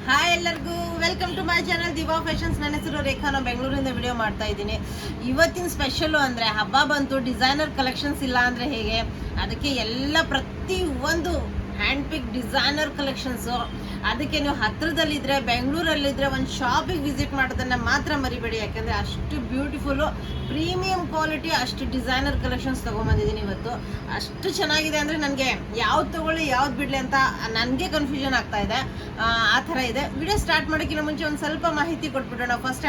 Hi ಎಲ್ಲರಿಗೂ welcome to my channel Diva Fashions. ನನ್ನ ಹೆಸರು ರೇಖಾ. ನಾನು ಬೆಂಗಳೂರಿಂದ ವಿಡಿಯೋ ಮಾಡ್ತಾ ಇದ್ದೀನಿ. ಇವತ್ತಿನ ಸ್ಪೆಷಲು ಅಂದರೆ ಹಬ್ಬ ಬಂತು, ಡಿಸೈನರ್ ಕಲೆಕ್ಷನ್ಸ್ ಇಲ್ಲ ಅಂದರೆ ಹೇಗೆ, ಅದಕ್ಕೆ ಎಲ್ಲ ಪ್ರತಿ ಒಂದು ಹ್ಯಾಂಡ್ ಪಿಕ್ ಡಿಸೈನರ್ ಕಲೆಕ್ಷನ್ಸು. ಅದಕ್ಕೆ ನೀವು ಹತ್ತಿರದಲ್ಲಿದ್ದರೆ, ಬೆಂಗಳೂರಲ್ಲಿದ್ದರೆ ಒಂದು ಶಾಪಿಗೆ ವಿಸಿಟ್ ಮಾಡೋದನ್ನು ಮಾತ್ರ ಮರಿಬೇಡಿ. ಯಾಕೆಂದರೆ ಅಷ್ಟು ಬ್ಯೂಟಿಫುಲ್ಲು, ಪ್ರೀಮಿಯಂ ಕ್ವಾಲಿಟಿ, ಅಷ್ಟು ಡಿಸೈನರ್ ಕಲೆಕ್ಷನ್ಸ್ ತೊಗೊಂಬಂದಿದ್ದೀನಿ ಇವತ್ತು. ಅಷ್ಟು ಚೆನ್ನಾಗಿದೆ ಅಂದರೆ ನನಗೆ ಯಾವ್ದು ತೊಗೊಳ್ಳಿ ಯಾವ್ದು ಬಿಡಲಿ ಅಂತ ನನಗೆ ಕನ್ಫ್ಯೂಷನ್ ಆಗ್ತಾ ಇದೆ. ಆ ಥರ ಇದೆ. ವಿಡಿಯೋ ಸ್ಟಾರ್ಟ್ ಮಾಡೋಕ್ಕಿಂತ ಮುಂಚೆ ಒಂದು ಸ್ವಲ್ಪ ಮಾಹಿತಿ ಕೊಟ್ಬಿಡೋಣ. ಫಸ್ಟ್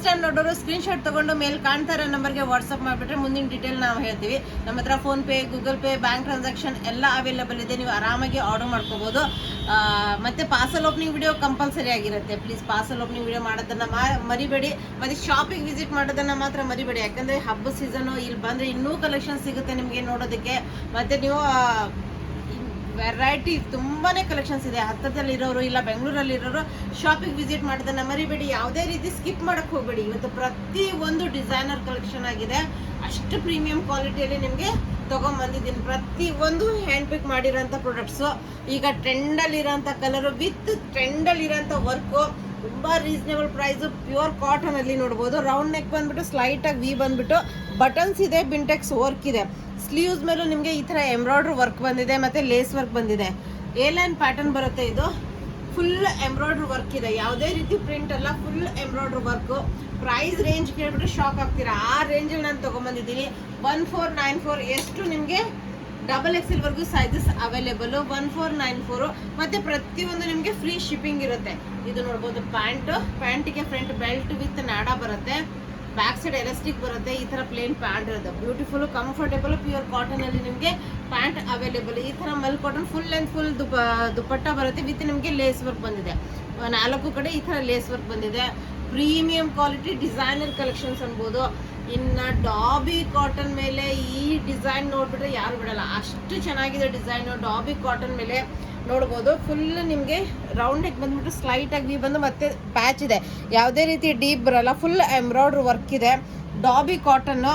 ಟೈಮ್ ನೋಡೋರು ಸ್ಕ್ರೀನ್ಶಾಟ್ ತೊಗೊಂಡು ಮೇಲೆ ಕಾಣ್ತಾ ಇರೋ ನಂಬರ್ಗೆ ವಾಟ್ಸಪ್ ಮಾಡಿಬಿಟ್ರೆ ಮುಂದಿನ ಡೀಟೇಲ್ ನಾವು ಹೇಳ್ತೀವಿ. ನಮ್ಮ ಹತ್ರ PhonePe, Google pay, bank transaction ಎಲ್ಲ ಅವೈಲೇಬಲ್ ಇದೆ. ನೀವು ಆರಾಮಾಗಿ ಆರ್ಡರ್ ಮಾಡ್ಕೋಬೋದು. ಮತ್ತು ಪಾರ್ಸಲ್ ಓಪನಿಂಗ್ ವಿಡಿಯೋ ಕಂಪಲ್ಸರಿ ಆಗಿರುತ್ತೆ. ಪ್ಲೀಸ್ ಪಾರ್ಸಲ್ ಓಪನಿಂಗ್ ವಿಡಿಯೋ ಮಾಡೋದನ್ನು ಮರಿಬೇಡಿ. ಮತ್ತು ಶಾಪಿಗೆ ವಿಸಿಟ್ ಮಾಡೋದನ್ನು ಮಾತ್ರ ಮರಿಬೇಡಿ. ಯಾಕಂದರೆ ಹಬ್ಬ ಸೀಸನು, ಇಲ್ಲಿ ಬಂದರೆ ಇನ್ನೂ ಕಲೆಕ್ಷನ್ ಸಿಗುತ್ತೆ ನಿಮಗೆ ನೋಡೋದಕ್ಕೆ. ಮತ್ತು ನೀವು ವೆರೈಟಿ ತುಂಬಾ ಕಲೆಕ್ಷನ್ಸ್ ಇದೆ. ಹತ್ತಿರದಲ್ಲಿರೋರು ಇಲ್ಲ ಬೆಂಗಳೂರಲ್ಲಿರೋರು ಶಾಪಿಗೆ ವಿಸಿಟ್ ಮಾಡೋದನ್ನು ಮರಿಬೇಡಿ. ಯಾವುದೇ ರೀತಿ ಸ್ಕಿಪ್ ಮಾಡೋಕ್ಕೆ ಹೋಗಬೇಡಿ. ಇವತ್ತು ಪ್ರತಿ ಒಂದು ಡಿಸೈನರ್ ಕಲೆಕ್ಷನ್ ಆಗಿದೆ. ಅಷ್ಟು ಪ್ರೀಮಿಯಂ ಕ್ವಾಲಿಟಿಯಲ್ಲಿ ನಿಮಗೆ ತೊಗೊಂಬಂದಿದ್ದೀನಿ. ಪ್ರತಿ ಒಂದು ಹ್ಯಾಂಡ್ ಪಿಕ್ ಮಾಡಿರೋಂಥ ಪ್ರಾಡಕ್ಟ್ಸು. ಈಗ ಟ್ರೆಂಡಲ್ಲಿರೋಂಥ ಕಲರು ವಿತ್ ಟ್ರೆಂಡಲ್ಲಿರೋಂಥ ವರ್ಕು, ತುಂಬ ರೀಸನೇಬಲ್ ಪ್ರೈಸು, ಪ್ಯೂರ್ ಕಾಟನಲ್ಲಿ ನೋಡ್ಬೋದು. ರೌಂಡ್ ನೆಕ್ ಬಂದ್ಬಿಟ್ಟು ಸ್ಲೈಟಾಗಿ ವಿ ಬಂದ್ಬಿಟ್ಟು ಬಟನ್ಸ್ ಇದೆ, ಬಿಂಟೆಕ್ಸ್ ವರ್ಕ್ ಇದೆ. ಸ್ಲೀವ್ಸ್ ಮೇಲೂ ನಿಮಗೆ ಈ ಥರ ಎಂಬ್ರಾಯ್ಡ್ರಿ ವರ್ಕ್ ಬಂದಿದೆ, ಮತ್ತು ಲೇಸ್ ವರ್ಕ್ ಬಂದಿದೆ. ಎ ಲೈನ್ ಪ್ಯಾಟರ್ನ್ ಬರುತ್ತೆ. ಇದು ಫುಲ್ ಎಂಬ್ರಾಯ್ಡ್ರಿ ವರ್ಕ್ ಇದೆ. ಯಾವುದೇ ರೀತಿ ಪ್ರಿಂಟ್ ಅಲ್ಲ, full embroidery work. Price range ಕೇಳ್ಬಿಟ್ಟು ಶಾಕ್ ಆಗ್ತೀರಾ. ಆ ರೇಂಜಲ್ಲಿ ನಾನು ತೊಗೊಂಬಂದಿದ್ದೀನಿ. 1494 ಎಷ್ಟು ನಿಮಗೆ XXL ವರ್ಗೂ ಸೈಜಸ್ ಅವೈಲೇಬಲು. 1494. ಮತ್ತು ಪ್ರತಿಯೊಂದು ನಿಮಗೆ ಫ್ರೀ ಶಿಪ್ಪಿಂಗ್ ಇರುತ್ತೆ. ಇದು ನೋಡ್ಬೋದು ಪ್ಯಾಂಟಿಗೆ ಫ್ರಂಟ್ ಬೆಲ್ಟ್ ವಿತ್ ನಾಡಾ ಬರುತ್ತೆ. ಬ್ಯಾಕ್ ಸೈಡ್ ಎಲಾಸ್ಟಿಕ್ ಬರುತ್ತೆ. ಈ ಥರ ಪ್ಲೇನ್ ಪ್ಯಾಂಟ್ ಇರುತ್ತೆ. ಬ್ಯೂಟಿಫುಲ್, ಕಂಫರ್ಟೇಬಲ್, ಪ್ಯೂರ್ ಕಾಟನಲ್ಲಿ ನಿಮಗೆ ಪ್ಯಾಂಟ್ ಅವೈಲೇಬಲ್. ಈ ಥರ ಮಲ್ ಕಾಟನ್ ಫುಲ್ ಲೆಂತ್ ಫುಲ್ ದುಪ್ಪಟ್ಟ ಬರುತ್ತೆ. ವಿತ್ ನಿಮಗೆ ಲೇಸ್ ವರ್ಕ್ ಬಂದಿದೆ. 4 ಕಡೆ ಈ ಥರ ಲೇಸ್ ವರ್ಕ್ ಬಂದಿದೆ. ಪ್ರೀಮಿಯಂ ಕ್ವಾಲಿಟಿ ಡಿಸೈನರ್ ಕಲೆಕ್ಷನ್ಸ್ ಅನ್ಬೋದು. ಇನ್ನು ಡಾಬಿ ಕಾಟನ್ ಮೇಲೆ ಈ ಡಿಸೈನ್ ನೋಡ್ಬಿಟ್ರೆ ಯಾರು ಬಿಡಲ್ಲ. ಅಷ್ಟು ಚೆನ್ನಾಗಿದೆ ಡಿಸೈನು. ಡಾಬಿ ಕಾಟನ್ ಮೇಲೆ ನೋಡ್ಬೋದು. ಫುಲ್ ನಿಮಗೆ ರೌಂಡ್ ನೆಕ್ ಬಂದ್ಬಿಟ್ಟು ಸ್ಲೈಟಾಗಿ ಬಂದು ಮತ್ತೆ ಪ್ಯಾಚ್ ಇದೆ. ಯಾವುದೇ ರೀತಿ ಡೀಪ್ ಬರಲ್ಲ. ಫುಲ್ ಎಂಬ್ರಾಯ್ಡ್ರಿ ವರ್ಕ್ ಇದೆ. ಡಾಬಿ ಕಾಟನ್ನು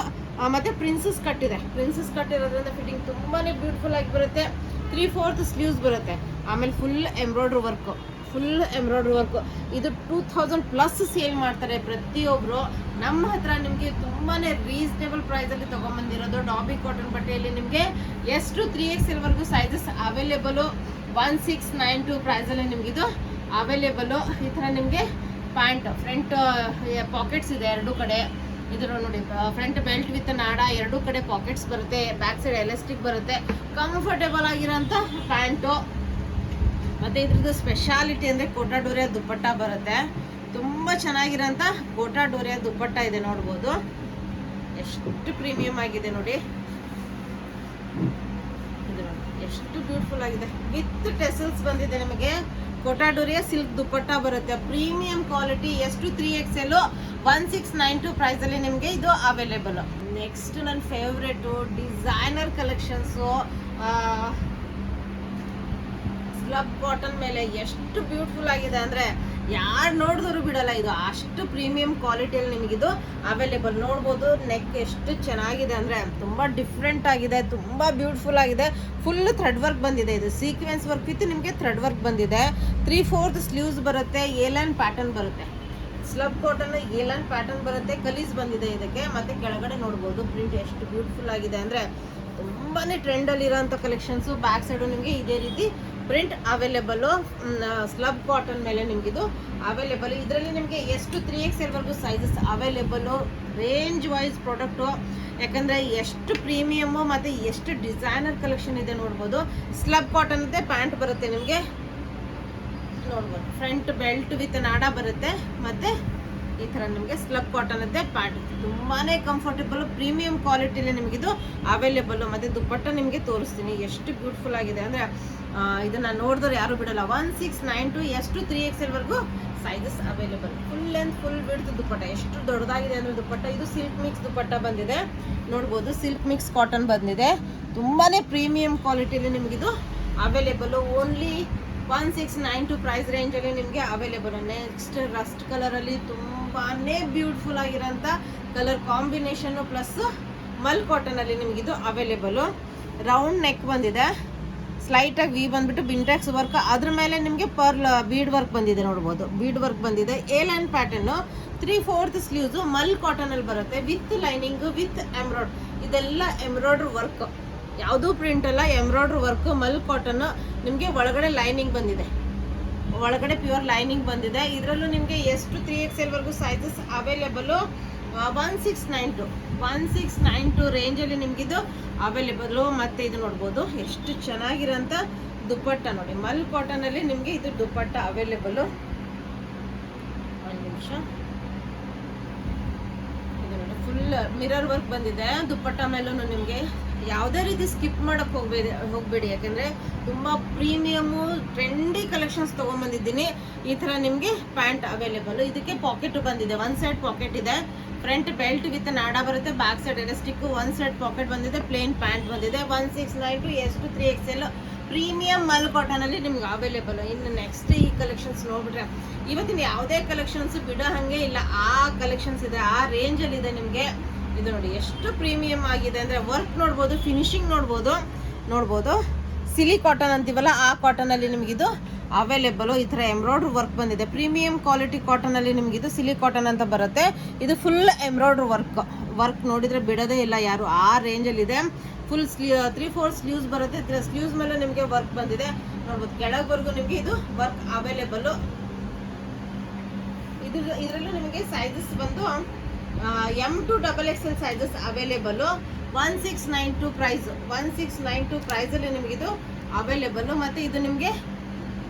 ಮತ್ತು ಪ್ರಿನ್ಸಸ್ ಕಟ್ ಇದೆ. ಪ್ರಿನ್ಸಸ್ ಕಟ್ ಇರೋದ್ರಿಂದ ಫಿಟ್ಟಿಂಗ್ ತುಂಬಾ ಬ್ಯೂಟಿಫುಲ್ ಆಗಿ ಬರುತ್ತೆ. 3/4 ಸ್ಲೀವ್ಸ್ ಬರುತ್ತೆ. ಆಮೇಲೆ ಫುಲ್ ಎಂಬ್ರಾಯ್ಡ್ರಿ ವರ್ಕು. ಇದು 2000+ ಸೇಲ್ ಮಾಡ್ತಾರೆ ಪ್ರತಿಯೊಬ್ಬರು. ನಮ್ಮ ಹತ್ರ ನಿಮಗೆ ತುಂಬಾ ರೀಸನೇಬಲ್ ಪ್ರೈಸಲ್ಲಿ ತೊಗೊಂಬಂದಿರೋದು. ಡಾಬಿ ಕಾಟನ್ ಬಟ್ಟೆಯಲ್ಲಿ ನಿಮಗೆ ಎಷ್ಟು 3XL ವರ್ಗೂ ಸೈಜಸ್ ಅವೈಲೇಬಲು. 1692 ಪ್ರೈಸಲ್ಲಿ ನಿಮಗಿದು ಅವೈಲೇಬಲು. ಈ ಥರ ನಿಮಗೆ ಪ್ಯಾಂಟ್ ಫ್ರಂಟ್ ಪಾಕೆಟ್ಸ್ ಇದೆ 2 ಕಡೆ. ಇದು ನೋಡಿ, ಫ್ರಂಟ್ ಬೆಲ್ಟ್ ವಿತ್ ನಾಡಾ, 2 ಕಡೆ ಪಾಕೆಟ್ಸ್ ಬರುತ್ತೆ. ಬ್ಯಾಕ್ ಸೈಡ್ ಎಲಾಸ್ಟಿಕ್ ಬರುತ್ತೆ. ಕಂಫರ್ಟೇಬಲ್ ಆಗಿರೋಂಥ ಪ್ಯಾಂಟು. ಮತ್ತು ಇದ್ರದ್ದು ಸ್ಪೆಷಾಲಿಟಿ ಅಂದರೆ ಕೋಟಾ ಡೋರಿಯಾ ದುಪ್ಪಟ್ಟ ಬರುತ್ತೆ. ತುಂಬ ಚೆನ್ನಾಗಿರೋಂಥ ಕೋಟಾ ಡೋರಿಯಾ ದುಪ್ಪಟ್ಟ ಇದೆ. ನೋಡ್ಬೋದು ಎಷ್ಟು ಪ್ರೀಮಿಯಂ ಆಗಿದೆ ನೋಡಿ. ಇದು ನೋಡಿ ಎಷ್ಟು ಬ್ಯೂಟಿಫುಲ್ ಆಗಿದೆ. ವಿತ್ ಟೆಸಲ್ಸ್ ಬಂದಿದೆ ನಿಮಗೆ. ಕೋಟಾ ಡೋರಿಯಾ ಸಿಲ್ಕ್ ದುಪ್ಪಟ್ಟ ಬರುತ್ತೆ. Premium quality. ಎಷ್ಟು 3XL 1692 ಪ್ರೈಸಲ್ಲಿ ನಿಮಗೆ ಇದು ಅವೈಲೇಬಲ್. ನೆಕ್ಸ್ಟ್ ನನ್ನ favourite designer collections. Slub cotton ಮೇಲೆ ಎಷ್ಟು ಬ್ಯೂಟಿಫುಲ್ ಆಗಿದೆ ಅಂದರೆ ಯಾರು ನೋಡಿದ್ರು ಬಿಡಲ್ಲ. ಇದು ಅಷ್ಟು ಪ್ರೀಮಿಯಂ ಕ್ವಾಲಿಟಿಯಲ್ಲಿ ನಿಮಗಿದು ಅವೈಲೇಬಲ್. ನೋಡ್ಬೋದು ನೆಕ್ ಎಷ್ಟು ಚೆನ್ನಾಗಿದೆ ಅಂದರೆ ತುಂಬ ಡಿಫ್ರೆಂಟ್ ಆಗಿದೆ, ತುಂಬ ಬ್ಯೂಟಿಫುಲ್ ಆಗಿದೆ. ಫುಲ್ ಥ್ರೆಡ್ ವರ್ಕ್ ಬಂದಿದೆ. ಇದು ಸೀಕ್ವೆನ್ಸ್ ವರ್ಕ್ ಇತ್ತು, ನಿಮಗೆ ಥ್ರೆಡ್ ವರ್ಕ್ ಬಂದಿದೆ. 3/4 ಸ್ಲೀವ್ಸ್ ಬರುತ್ತೆ. ಎ ಲೈನ್ ಪ್ಯಾಟರ್ನ್ ಬರುತ್ತೆ. Slub cotton A line pattern ಬರುತ್ತೆ. ಕಲೀಸ್ ಬಂದಿದೆ ಇದಕ್ಕೆ. ಮತ್ತು ಕೆಳಗಡೆ ನೋಡ್ಬೋದು ಪ್ರಿಂಟ್ ಎಷ್ಟು ಬ್ಯೂಟಿಫುಲ್ ಆಗಿದೆ ಅಂದರೆ ತುಂಬಾ ಟ್ರೆಂಡಲ್ಲಿರೋಂಥ ಕಲೆಕ್ಷನ್ಸು. ಬ್ಯಾಕ್ ಸೈಡು ನಿಮಗೆ ಇದೇ ರೀತಿ ಪ್ರಿಂಟ್ ಅವೈಲೇಬಲು. ಸ್ಲಬ್ ಕಾಟನ್ ಮೇಲೆ ನಿಮಗಿದು ಅವೈಲೇಬಲ್. ಇದರಲ್ಲಿ ನಿಮಗೆ ಎಷ್ಟು 3XL ವರ್ಗೂ sizes available. Range wise product. ಯಾಕಂದರೆ ಎಷ್ಟು ಪ್ರೀಮಿಯಮ್ಮು ಮತ್ತು ಎಷ್ಟು ಡಿಸೈನರ್ ಕಲೆಕ್ಷನ್ ಇದೆ ನೋಡ್ಬೋದು. ಸ್ಲಬ್ ಕಾಟನ್ ಇದೆ. ಪ್ಯಾಂಟ್ ಬರುತ್ತೆ ನಿಮಗೆ ನೋಡ್ಬೋದು. ಫ್ರಂಟ್ ಬೆಲ್ಟ್ ವಿತ್ ನಾಡಾ ಬರುತ್ತೆ. ಮತ್ತು ಈ ಥರ ನಿಮಗೆ ಸ್ಲಬ್ ಕಾಟನ್ ಇದೆ. ಪ್ಯಾಂಟ್ ತುಂಬಾ ಕಂಫರ್ಟೇಬಲ್, ಪ್ರೀಮಿಯಂ ಕ್ವಾಲಿಟಿಲಿ ನಿಮಗಿದು ಅವೈಲೇಬಲ್ಲು. ಮತ್ತು ದುಪ್ಪಟ್ಟ ನಿಮಗೆ ತೋರಿಸ್ತೀನಿ ಎಷ್ಟು ಬ್ಯೂಟಿಫುಲ್ ಆಗಿದೆ ಅಂದರೆ ಇದನ್ನು ನೋಡಿದ್ರೆ ಯಾರು ಬಿಡಲ್ಲ. 1692 ಎಷ್ಟು 3XL ವರ್ಗೂ sizes available. Full length full width dupatta. ಎಷ್ಟು ದೊಡ್ಡದಾಗಿದೆ ಅಂದರೆ ದುಪ್ಪಟ್ಟ. ಇದು ಸಿಲ್ಕ್ ಮಿಕ್ಸ್ ದುಪ್ಪಟ್ಟ ಬಂದಿದೆ. ನೋಡ್ಬೋದು ಸಿಲ್ಕ್ ಮಿಕ್ಸ್ ಕಾಟನ್ ಬಂದಿದೆ. ತುಂಬಾ ಪ್ರೀಮಿಯಂ ಕ್ವಾಲಿಟಿಲಿ ನಿಮಗಿದು ಅವೈಲೇಬಲು. ಓನ್ಲಿ 1692 ಪ್ರೈಸ್ ರೇಂಜಲ್ಲಿ ನಿಮಗೆ ಅವೈಲೇಬಲ್. ನೆಕ್ಸ್ಟ್ ರಸ್ಟ್ ಕಲರಲ್ಲಿ ತುಂಬಾ ಬ್ಯೂಟಿಫುಲ್ ಆಗಿರೋಂಥ ಕಲರ್ ಕಾಂಬಿನೇಷನ್ನು ಪ್ಲಸ್ ಮಲ್ ಕಾಟನಲ್ಲಿ ನಿಮಗಿದು ಅವೈಲೇಬಲು. ರೌಂಡ್ ನೆಕ್ ಬಂದಿದೆ. ಸ್ಲೈಟಾಗಿ ವಿ ಬಂದ್ಬಿಟ್ಟು ಬಿಂಟೆಕ್ಸ್ ವರ್ಕ್, ಅದ್ರ ಮೇಲೆ ನಿಮಗೆ ಪರ್ಲ್ ಬೀಡ್ ವರ್ಕ್ ಬಂದಿದೆ ನೋಡ್ಬೋದು. ಬೀಡ್ ವರ್ಕ್ ಬಂದಿದೆ. ಎ ಲೈನ್ ಪ್ಯಾಟರ್ನು 3/4 ಸ್ಲೀವ್ಸು ಮಲ್ ಕಾಟನಲ್ಲಿ ಬರುತ್ತೆ ವಿತ್ ಲೈನಿಂಗು ವಿತ್ ಎಂಬ್ರಾಯ್ಡ್. ಇದೆಲ್ಲ ಎಂಬ್ರಾಯ್ಡ್ರ್ ವರ್ಕ್, ಯಾವುದೂ ಪ್ರಿಂಟ್ ಅಲ್ಲ, ಎಂಬ್ರಾಯ್ಡ್ರ್ ವರ್ಕ್ ಮಲ್ ಕಾಟನ್. ನಿಮಗೆ ಒಳಗಡೆ ಲೈನಿಂಗ್ ಬಂದಿದೆ, ಒಳಗಡೆ ಪ್ಯೂರ್ ಲೈನಿಂಗ್ ಬಂದಿದೆ. ಇದರಲ್ಲೂ ನಿಮಗೆ ಎಷ್ಟು 3XL ವರೆಗೂ ಸೈಜಸ್ ಅವೈಲೇಬಲು. 1692 ರೇಂಜಲ್ಲಿ ನಿಮಗಿದು ಅವೈಲೇಬಲು. ಮತ್ತು ಇದು ನೋಡ್ಬೋದು ಎಷ್ಟು ಚೆನ್ನಾಗಿರೋಂಥ ದುಪ್ಪಟ್ಟ ನೋಡಿ, ಮಲ್ ಕಾಟನಲ್ಲಿ ನಿಮಗೆ ಇದು ದುಪ್ಪಟ್ಟ ಅವೈಲೇಬಲು. ಒಂದು ನಿಮಿಷ, ಇದು ನೋಡಿ ಫುಲ್ ಮಿರರ್ ವರ್ಕ್ ಬಂದಿದೆ ದುಪ್ಪಟ್ಟ ಮೇಲೂ. ನಿಮಗೆ ಯಾವುದೇ ರೀತಿ ಸ್ಕಿಪ್ ಮಾಡಕ್ಕೆ ಹೋಗಬೇಡಿ, ಯಾಕೆಂದರೆ ತುಂಬ ಪ್ರೀಮಿಯಮು ಟ್ರೆಂಡಿ ಕಲೆಕ್ಷನ್ಸ್ ತೊಗೊಂಬಂದಿದ್ದೀನಿ. ಈ ಥರ ನಿಮಗೆ ಪ್ಯಾಂಟ್ ಅವೈಲೇಬಲು. ಇದಕ್ಕೆ ಪಾಕೆಟ್ ಬಂದಿದೆ, ಒಂದು ಸೈಡ್ ಪಾಕೆಟ್ ಇದೆ, ಫ್ರಂಟ್ ಬೆಲ್ಟ್ ವಿತ್ ನಾಡ ಬರುತ್ತೆ, ಬ್ಯಾಕ್ ಸೈಡ್ ಎಲಾಸ್ಟಿಕ್ಕು, ಒಂದು ಸೈಡ್ ಪಾಕೆಟ್ ಬಂದಿದೆ, ಪ್ಲೇನ್ ಪ್ಯಾಂಟ್ ಬಂದಿದೆ. 1692 ಎಷ್ಟು 3XL ಪ್ರೀಮಿಯಂ ಮಲ್ ಕಾಟನಲ್ಲಿ ನಿಮ್ಗೆ ಅವೈಲೇಬಲ್. ಇನ್ನು ನೆಕ್ಸ್ಟ್ ಈ ಕಲೆಕ್ಷನ್ಸ್ ನೋಡ್ಬಿಟ್ರೆ ಇವತ್ತಿನ ಯಾವುದೇ ಕಲೆಕ್ಷನ್ಸ್ ಬಿಡೋ ಹಾಗೆ ಇಲ್ಲ, ಆ ಕಲೆಕ್ಷನ್ಸ್ ಇದೆ, ಆ ರೇಂಜಲ್ಲಿ ಇದೆ ನಿಮಗೆ. ಇದು ನೋಡಿ ಎಷ್ಟು ಪ್ರೀಮಿಯಂ ಆಗಿದೆ ಅಂದರೆ ವರ್ಕ್ ನೋಡ್ಬೋದು, ಫಿನಿಶಿಂಗ್ ನೋಡ್ಬೋದು. ಸಿಲಿ ಕಾಟನ್ ಅಂತೀವಲ್ಲ ಆ ಕಾಟನಲ್ಲಿ ನಿಮಗಿದು ಅವೈಲೇಬಲು. ಈ ಥರ ಎಂಬ್ರಾಯ್ಡ್ರ್ ವರ್ಕ್ ಬಂದಿದೆ, ಪ್ರೀಮಿಯಂ ಕ್ವಾಲಿಟಿ ಕಾಟನಲ್ಲಿ ನಿಮಗಿದು ಸಿಲಿ ಕಾಟನ್ ಅಂತ ಬರುತ್ತೆ. ಇದು ಫುಲ್ ಎಂಬ್ರಾಯ್ಡ್ರ್ ವರ್ಕ್ ನೋಡಿದರೆ ಬಿಡೋದೇ ಇಲ್ಲ ಯಾರು, ಆ ರೇಂಜಲ್ಲಿದೆ. ಫುಲ್ 3/4 ಸ್ಲೀವ್ಸ್ ಬರುತ್ತೆ. ಸ್ಲೀವ್ಸ್ ಮೇಲೆ ನಿಮಗೆ ವರ್ಕ್ ಬಂದಿದೆ ನೋಡ್ಬೋದು, ಕೆಳಗವರೆಗೂ ನಿಮಗೆ ಇದು ವರ್ಕ್ ಅವೈಲೇಬಲು. ಇದರಲ್ಲೂ ನಿಮಗೆ ಸೈಜಸ್ ಬಂದು M to XXL sizes available. 1692 price, 1692 ಪ್ರೈಸಲ್ಲಿ ನಿಮಗಿದು ಅವೈಲೇಬಲು. ಮತ್ತು ಇದು ನಿಮಗೆ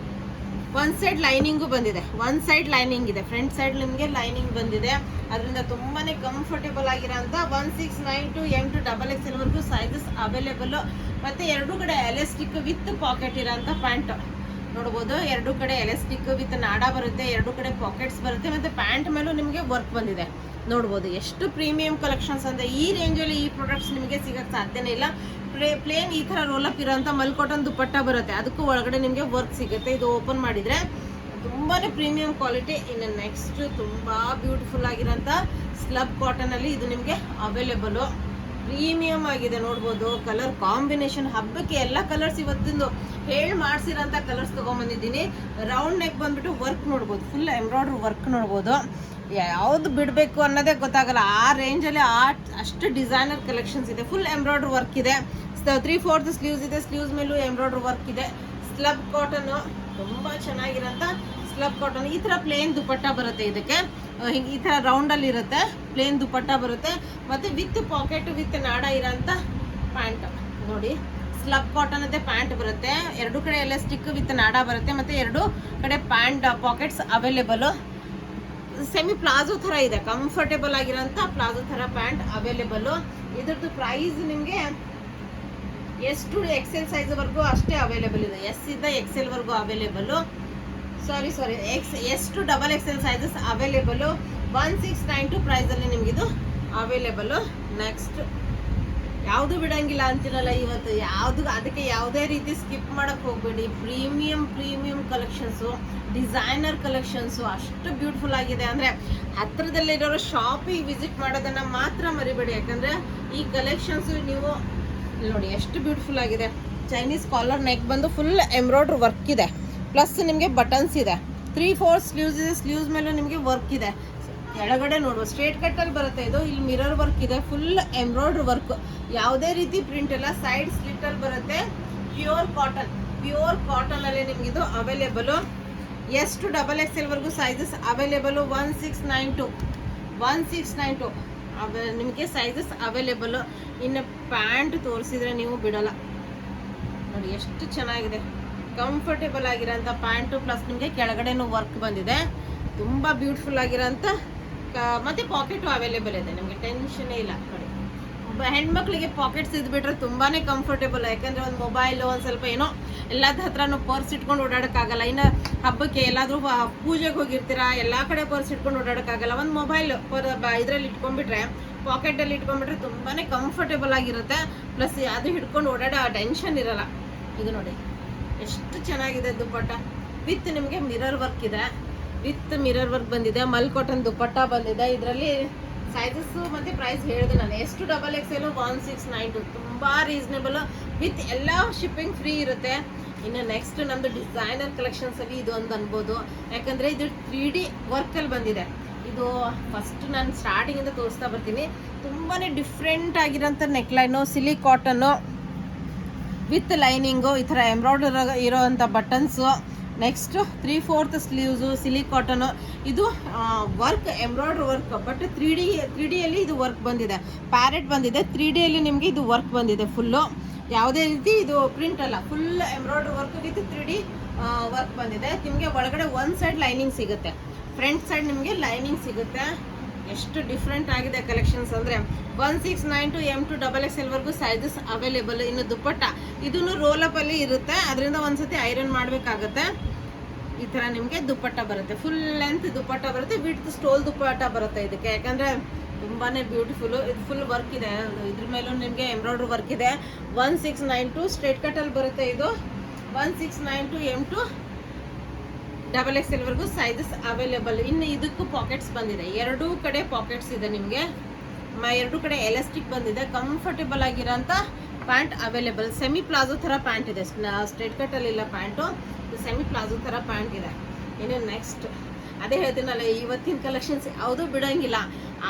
ಒಂದು ಸೈಡ್ ಲೈನಿಂಗು ಬಂದಿದೆ, ಒಂದು ಸೈಡ್ ಲೈನಿಂಗ್ ಇದೆ, ಫ್ರಂಟ್ ಸೈಡ್ ನಿಮಗೆ ಲೈನಿಂಗ್ ಬಂದಿದೆ. ಅದರಿಂದ ತುಂಬಾ ಕಂಫರ್ಟೇಬಲ್ ಆಗಿರೋಂಥ 1692 M to XXL ವರೆಗೂ ಸೈಜಸ್ ಅವೈಲೇಬಲು. ಮತ್ತು ಎರಡೂ ಕಡೆ ಎಲಾಸ್ಟಿಕ್ ವಿತ್ ಪಾಕೆಟ್ ಇರೋಂಥ ಪ್ಯಾಂಟ್ ನೋಡ್ಬೋದು. ಎರಡೂ ಕಡೆ ಎಲಾಸ್ಟಿಕ್ ವಿತ್ ನಾಡ ಬರುತ್ತೆ, ಎರಡೂ ಕಡೆ ಪಾಕೆಟ್ಸ್ ಬರುತ್ತೆ. ಮತ್ತು ಪ್ಯಾಂಟ್ ಮೇಲೂ ನಿಮಗೆ ವರ್ಕ್ ಬಂದಿದೆ ನೋಡ್ಬೋದು. ಎಷ್ಟು ಪ್ರೀಮಿಯಂ ಕಲೆಕ್ಷನ್ಸ್ ಅಂದರೆ ಈ ರೇಂಜಲ್ಲಿ ಈ ಪ್ರಾಡಕ್ಟ್ಸ್ ನಿಮಗೆ ಸಿಗೋಕ್ಕೆ ಸಾಧ್ಯನೇ ಇಲ್ಲ. ಪ್ಲೇನ್ ಈ ಥರ ರೋಲಪ್ ಇರೋಂಥ ಮಲ್ ಕಾಟನ್ ದುಪ್ಪಟ್ಟ ಬರುತ್ತೆ, ಅದಕ್ಕೂ ಒಳಗಡೆ ನಿಮಗೆ ವರ್ಕ್ ಸಿಗುತ್ತೆ. ಇದು ಓಪನ್ ಮಾಡಿದರೆ ತುಂಬಾ ಪ್ರೀಮಿಯಂ ಕ್ವಾಲಿಟಿ. ಇನ್ನು ನೆಕ್ಸ್ಟ್ ತುಂಬ ಬ್ಯೂಟಿಫುಲ್ ಆಗಿರೋಂಥ ಸ್ಲಬ್ ಕಾಟನಲ್ಲಿ ಇದು ನಿಮಗೆ ಅವೈಲೇಬಲು. ಪ್ರೀಮಿಯಂ ಆಗಿದೆ ನೋಡ್ಬೋದು. ಕಲರ್ ಕಾಂಬಿನೇಷನ್ ಹಬ್ಬಕ್ಕೆ ಎಲ್ಲ ಕಲರ್ಸ್ ಇವತ್ತಿಂದು ಹೇಳಿ ಮಾಡಿಸಿರೋಂಥ ಕಲರ್ಸ್ ತೊಗೊಂಬಂದಿದ್ದೀನಿ. ರೌಂಡ್ ನೆಕ್ ಬಂದುಬಿಟ್ಟು ವರ್ಕ್ ನೋಡ್ಬೋದು, ಫುಲ್ ಎಂಬ್ರಾಯ್ಡ್ರ್ ವರ್ಕ್ ನೋಡ್ಬೋದು. ಯಾವುದು ಬಿಡಬೇಕು ಅನ್ನೋದೇ ಗೊತ್ತಾಗಲ್ಲ, ಆ ರೇಂಜಲ್ಲಿ ಅಷ್ಟು ಡಿಸೈನರ್ ಕಲೆಕ್ಷನ್ಸ್ ಇದೆ. ಫುಲ್ ಎಂಬ್ರಾಯ್ಡ್ರ್ ವರ್ಕ್ ಇದೆ, 3/4 ಸ್ಲೀವ್ಸ್ ಇದೆ, ಸ್ಲೀವ್ಸ್ ಮೇಲೂ ಎಂಬ್ರಾಯ್ಡ್ರ್ ವರ್ಕ್ ಇದೆ. ಸ್ಲಬ್ ಕಾಟನ್ನು ತುಂಬ ಚೆನ್ನಾಗಿರೋಂಥ ಸ್ಲಬ್ ಕಾಟನ್. ಈ ಥರ ಪ್ಲೇನ್ ದುಪ್ಪಟ್ಟ ಬರುತ್ತೆ, ಇದಕ್ಕೆ ಹಿಂಗೆ ಈ ಥರ ರೌಂಡಲ್ಲಿ ಇರುತ್ತೆ, ಪ್ಲೇನ್ ದುಪ್ಪಟ್ಟ ಬರುತ್ತೆ. ಮತ್ತು ವಿತ್ ಪಾಕೆಟ್ ವಿತ್ ನಾಡ ಇರೋಂಥ ಪ್ಯಾಂಟ್ ನೋಡಿ. ಸ್ಲಬ್ ಕಾಟನ್ ಅದೇ ಪ್ಯಾಂಟ್ ಬರುತ್ತೆ, ಎರಡು ಕಡೆ ಎಲಾಸ್ಟಿಕ್ ವಿತ್ ನಾಡ ಬರುತ್ತೆ. ಮತ್ತು ಎರಡು ಕಡೆ pant pockets available. Semi palazzo ಥರ ಇದೆ, ಕಂಫರ್ಟೇಬಲ್ ಆಗಿರೋಂಥ ಪ್ಲಾಜೋ ಥರ ಪ್ಯಾಂಟ್ ಅವೈಲೇಬಲು. ಇದ್ರದ್ದು ಪ್ರೈಸ್ ನಿಮಗೆ S to XL ಸೈಜ್ವರೆಗೂ ಅಷ್ಟೇ ಅವೈಲೇಬಲ್ ಇದೆ, S ಇಂದ XL ವರೆಗೂ available. Sorry S to XXL sizes available. 1692 ಪ್ರೈಸಲ್ಲಿ ನಿಮಗಿದು ಅವೈಲೇಬಲು. ನೆಕ್ಸ್ಟ್ ಯಾವುದು ಬಿಡೋಂಗಿಲ್ಲ ಅಂತಿರಲ್ಲ ಇವತ್ತು, ಅದಕ್ಕೆ ಯಾವುದೇ ರೀತಿ ಸ್ಕಿಪ್ ಮಾಡೋಕ್ಕೆ ಹೋಗಬೇಡಿ. ಪ್ರೀಮಿಯಂ ಕಲೆಕ್ಷನ್ಸು, ಡಿಸೈನರ್ ಕಲೆಕ್ಷನ್ಸು ಅಷ್ಟು ಬ್ಯೂಟಿಫುಲ್ ಆಗಿದೆ ಅಂದರೆ ಹತ್ತಿರದಲ್ಲಿರೋರು ಶಾಪಿಗೆ ವಿಸಿಟ್ ಮಾಡೋದನ್ನು ಮಾತ್ರ ಮರಿಬೇಡಿ. ಯಾಕಂದರೆ ಈ ಕಲೆಕ್ಷನ್ಸು ನೀವು ನೋಡಿ ಎಷ್ಟು ಬ್ಯೂಟಿಫುಲ್ ಆಗಿದೆ. ಚೈನೀಸ್ ಕಾಲರ್ ನೆಕ್ ಬಂದು ಫುಲ್ ಎಂಬ್ರಾಯ್ಡ್ರ್ ವರ್ಕ್ ಇದೆ, ಪ್ಲಸ್ ನಿಮಗೆ ಬಟನ್ಸ್ ಇದೆ. 3/4 ಸ್ಲೀವ್ಸ್ ಇದೆ, ಸ್ಲೀವ್ಸ್ ಮೇಲೂ ನಿಮಗೆ ವರ್ಕ್ ಇದೆ. ಕೆಳಗಡೆ ನೋಡುವ ಸ್ಟ್ರೇಟ್ ಕಟ್ಟಲ್ಲಿ ಬರುತ್ತೆ ಇದು. ಇಲ್ಲಿ ಮಿರರ್ ವರ್ಕ್ ಇದೆ, ಫುಲ್ ಎಂಬ್ರಾಯ್ಡ್ರ್ ವರ್ಕ್, ಯಾವುದೇ ರೀತಿ ಪ್ರಿಂಟ್ ಇಲ್ಲ. ಸೈಡ್ ಸ್ಲಿಟ್ಟಲ್ಲಿ ಬರುತ್ತೆ. ಪ್ಯೂರ್ ಕಾಟನಲ್ಲಿ ನಿಮಗಿದು ಅವೈಲೇಬಲು. S to XXL ವರೆಗೂ ಸೈಜಸ್ ಅವೈಲೇಬಲು. 1692 ನಿಮಗೆ ಸೈಜಸ್ ಅವೈಲೇಬಲು. ಇನ್ನು ಪ್ಯಾಂಟ್ ತೋರಿಸಿದ್ರೆ ನೀವು ಬಿಡೋಲ್ಲ ನೋಡಿ, ಎಷ್ಟು ಚೆನ್ನಾಗಿದೆ. ಕಂಫರ್ಟೇಬಲ್ ಆಗಿರೋಂಥ ಪ್ಯಾಂಟು, ಪ್ಲಸ್ ನಿಮಗೆ ಕೆಳಗಡೆನೂ ವರ್ಕ್ ಬಂದಿದೆ. ತುಂಬ ಬ್ಯೂಟಿಫುಲ್ ಆಗಿರೋಂಥ ಮತ್ತು ಪಾಕೆಟು ಅವೈಲೇಬಲ್ ಇದೆ, ನಿಮಗೆ ಟೆನ್ಷನ್ನೇ ಇಲ್ಲ. ನೋಡಿ, ಹೆಣ್ಮಕ್ಳಿಗೆ ಪಾಕೆಟ್ಸ್ ಇದ್ಬಿಟ್ರೆ ತುಂಬಾ ಕಂಫರ್ಟೇಬಲ್. ಯಾಕಂದರೆ ಒಂದು ಮೊಬೈಲು, ಒಂದು ಸ್ವಲ್ಪ ಏನೋ ಎಲ್ಲದ ಹತ್ರನೂ ಪರ್ಸ್ ಇಟ್ಕೊಂಡು ಓಡಾಡೋಕ್ಕಾಗಲ್ಲ. ಇನ್ನು ಹಬ್ಬಕ್ಕೆ ಎಲ್ಲಾದರೂ ಪೂಜೆಗೆ ಹೋಗಿರ್ತೀರಾ, ಎಲ್ಲ ಕಡೆ ಪರ್ಸ್ ಇಟ್ಕೊಂಡು ಓಡಾಡೋಕ್ಕಾಗಲ್ಲ. ಒಂದು ಮೊಬೈಲ್ ಇದರಲ್ಲಿ ಇಟ್ಕೊಂಡ್ಬಿಟ್ರೆ, ಪಾಕೆಟಲ್ಲಿ ಇಟ್ಕೊಂಡ್ಬಿಟ್ರೆ ತುಂಬಾ ಕಂಫರ್ಟೇಬಲ್ ಆಗಿರುತ್ತೆ. ಪ್ಲಸ್ ಅದು ಹಿಡ್ಕೊಂಡು ಓಡಾಡೋ ಟೆನ್ಷನ್ ಇರೋಲ್ಲ. ಇದು ನೋಡಿ ಎಷ್ಟು ಚೆನ್ನಾಗಿದೆ ದುಪ್ಪಟ್ಟ. ವಿತ್ ನಿಮಗೆ ಮಿರರ್ ವರ್ಕ್ ಇದೆ, ವಿತ್ ಮಿರರ್ ವರ್ಕ್ ಬಂದಿದೆ. ಮಲ್ ಕಾಟನ್ ದುಪ್ಪಟ್ಟ ಬಂದಿದೆ. ಇದರಲ್ಲಿ ಸೈಜಸ್ ಮತ್ತು ಪ್ರೈಸ್ ಹೇಳಿದೆ ನಾನು. ಎಷ್ಟು XXL 1692 ತುಂಬ ರೀಸನೇಬಲ್ ವಿತ್ ಎಲ್ಲ ಶಿಪ್ಪಿಂಗ್ ಫ್ರೀ ಇರುತ್ತೆ. ಇನ್ನು ನೆಕ್ಸ್ಟ್ ನಮ್ಮದು ಡಿಸೈನರ್ ಕಲೆಕ್ಷನ್ಸಲ್ಲಿ ಇದು ಒಂದು ಅನ್ಬೋದು, ಯಾಕಂದರೆ ಇದು 3D ವರ್ಕಲ್ಲಿ ಬಂದಿದೆ. ಇದು ಫಸ್ಟ್ ನಾನು ಸ್ಟಾರ್ಟಿಂಗಿಂದ ತೋರಿಸ್ತಾ ಬರ್ತೀನಿ. ತುಂಬಾ ಡಿಫ್ರೆಂಟ್ ಆಗಿರೋಂಥ ನೆಕ್ಲೈನು, ಸಿಲಿ ಕಾಟನ್ನು ವಿತ್ ಲೈನಿಂಗು, ಈ ಥರ ಎಂಬ್ರಾಯ್ಡರ್ ಇರೋವಂಥ ಬಟನ್ಸು, ನೆಕ್ಸ್ಟ್ 3/4 ಸ್ಲೀವ್ಸು, ಸಿಲಿ ಕಾಟನು. ಇದು ವರ್ಕ್ ಎಂಬ್ರಾಯ್ಡ್ರಿ ವರ್ಕ್, ಬಟ್ 3Dಯಲ್ಲಿ ಇದು ವರ್ಕ್ ಬಂದಿದೆ. ಪ್ಯಾರೆಟ್ ಬಂದಿದೆ, 3Dಯಲ್ಲಿ ನಿಮಗೆ ಇದು ವರ್ಕ್ ಬಂದಿದೆ ಫುಲ್ಲು. ಯಾವುದೇ ರೀತಿ ಇದು ಪ್ರಿಂಟ್ ಅಲ್ಲ, full embroidery work with 3D work ಬಂದಿದೆ. ನಿಮಗೆ ಒಳಗಡೆ ಒಂದು ಸೈಡ್ ಲೈನಿಂಗ್ ಸಿಗುತ್ತೆ, ಫ್ರಂಟ್ ಸೈಡ್ ನಿಮಗೆ ಲೈನಿಂಗ್ ಸಿಗುತ್ತೆ. ಎಷ್ಟು ಡಿಫ್ರೆಂಟ್ ಆಗಿದೆ ಕಲೆಕ್ಷನ್ಸ್ ಅಂದರೆ 1692 M2 XXL ವರೆಗೂ ಸೈಜಸ್ ಅವೈಲೇಬಲ್. ಇನ್ನು ದುಪ್ಪಟ್ಟ ಇದನ್ನು ರೋಲಪ್ಪಲ್ಲಿ ಇರುತ್ತೆ, ಅದರಿಂದ ಒಂದ್ಸತಿ ಐರನ್ ಮಾಡಬೇಕಾಗತ್ತೆ. ಈ ಥರ ನಿಮಗೆ ದುಪ್ಪಟ್ಟ ಬರುತ್ತೆ, ಫುಲ್ ಲೆಂತ್ ದುಪ್ಪಟ್ಟ ಬರುತ್ತೆ, ವಿಡ್ತ್ ಸ್ಟೋಲ್ ದುಪ್ಪಟ್ಟ ಬರುತ್ತೆ ಇದಕ್ಕೆ. ಯಾಕಂದರೆ ತುಂಬಾ ಬ್ಯೂಟಿಫುಲ್ಲು. ಇದು ಫುಲ್ ವರ್ಕ್ ಇದೆ, ಇದ್ರ ಮೇಲೂ ನಿಮಗೆ ಎಂಬ್ರಾಯ್ಡ್ರಿ ವರ್ಕ್ ಇದೆ. 1692 ಸ್ಟ್ರೇಟ್ ಕಟ್ಟಲ್ಲಿ ಬರುತ್ತೆ ಇದು. 1692 M2 XXL ವರೆಗೂ ಸೈಜಸ್ ಅವೈಲೇಬಲ್. ಇನ್ನು ಇದಕ್ಕೂ ಪಾಕೆಟ್ಸ್ ಬಂದಿದೆ, ಎರಡೂ ಕಡೆ ಪಾಕೆಟ್ಸ್ ಇದೆ ನಿಮಗೆ. ಎರಡೂ ಕಡೆ ಎಲಾಸ್ಟಿಕ್ ಬಂದಿದೆ. ಕಂಫರ್ಟೇಬಲ್ ಆಗಿರೋಂಥ ಪ್ಯಾಂಟ್ ಅವೈಲೇಬಲ್. ಸೆಮಿ ಪ್ಲಾಜೋ ಥರ ಪ್ಯಾಂಟ್ ಇದೆ, ಸ್ಟ್ರೇಟ್ ಕಟ್ಟಲ್ಲಿಲ್ಲ ಪ್ಯಾಂಟು, ಸೆಮಿ ಪ್ಲಾಜೋ ಥರ ಪ್ಯಾಂಟ್ ಇದೆ. ಇನ್ನು ನೆಕ್ಸ್ಟ್ ಅದೇ ಹೇಳ್ತೀನಲ್ಲ, ಇವತ್ತಿನ ಕಲೆಕ್ಷನ್ಸ್ ಯಾವುದೂ ಬಿಡೋಂಗಿಲ್ಲ.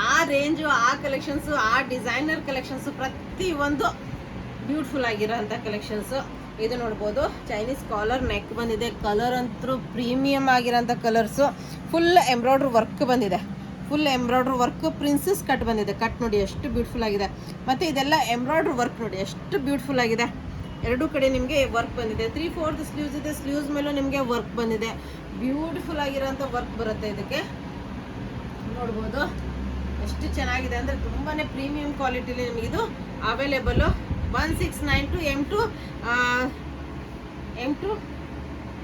ಆ ರೇಂಜು, ಆ ಕಲೆಕ್ಷನ್ಸು, ಆ ಡಿಸೈನರ್ ಕಲೆಕ್ಷನ್ಸು ಪ್ರತಿಯೊಂದು ಬ್ಯೂಟಿಫುಲ್ ಆಗಿರೋಂಥ ಕಲೆಕ್ಷನ್ಸು. ಇದು ನೋಡ್ಬೋದು, ಚೈನೀಸ್ ಕಾಲರ್ ನೆಕ್ ಬಂದಿದೆ. ಕಲರ್ ಅಂತೂ ಪ್ರೀಮಿಯಮ್ ಆಗಿರೋಂಥ ಕಲರ್ಸು. ಫುಲ್ ಎಂಬ್ರಾಯ್ಡ್ರಿ ವರ್ಕ್ ಬಂದಿದೆ, full embroidery work, princess cut ಬಂದಿದೆ. ಕಟ್ ನೋಡಿ ಎಷ್ಟು ಬ್ಯೂಟಿಫುಲ್ ಆಗಿದೆ. ಮತ್ತು ಇದೆಲ್ಲ ಎಂಬ್ರಾಯ್ಡ್ರಿ ವರ್ಕ್ ನೋಡಿ ಎಷ್ಟು ಬ್ಯೂಟಿಫುಲ್ ಆಗಿದೆ. ಎರಡೂ ಕಡೆ ನಿಮಗೆ ವರ್ಕ್ ಬಂದಿದೆ. 3/4 ಸ್ಲೀವ್ಸ್ ಇದೆ, ಸ್ಲೀವ್ಸ್ ಮೇಲೂ ನಿಮಗೆ ವರ್ಕ್ ಬಂದಿದೆ. ಬ್ಯೂಟಿಫುಲ್ ಆಗಿರೋಂಥ ವರ್ಕ್ ಬರುತ್ತೆ ಇದಕ್ಕೆ. ನೋಡ್ಬೋದು ಎಷ್ಟು ಚೆನ್ನಾಗಿದೆ ಅಂದರೆ ತುಂಬಾ ಪ್ರೀಮಿಯಂ ಕ್ವಾಲಿಟಿಲಿ ನಿಮಗಿದು ಅವೈಲೇಬಲ್ಲು. 1692 M2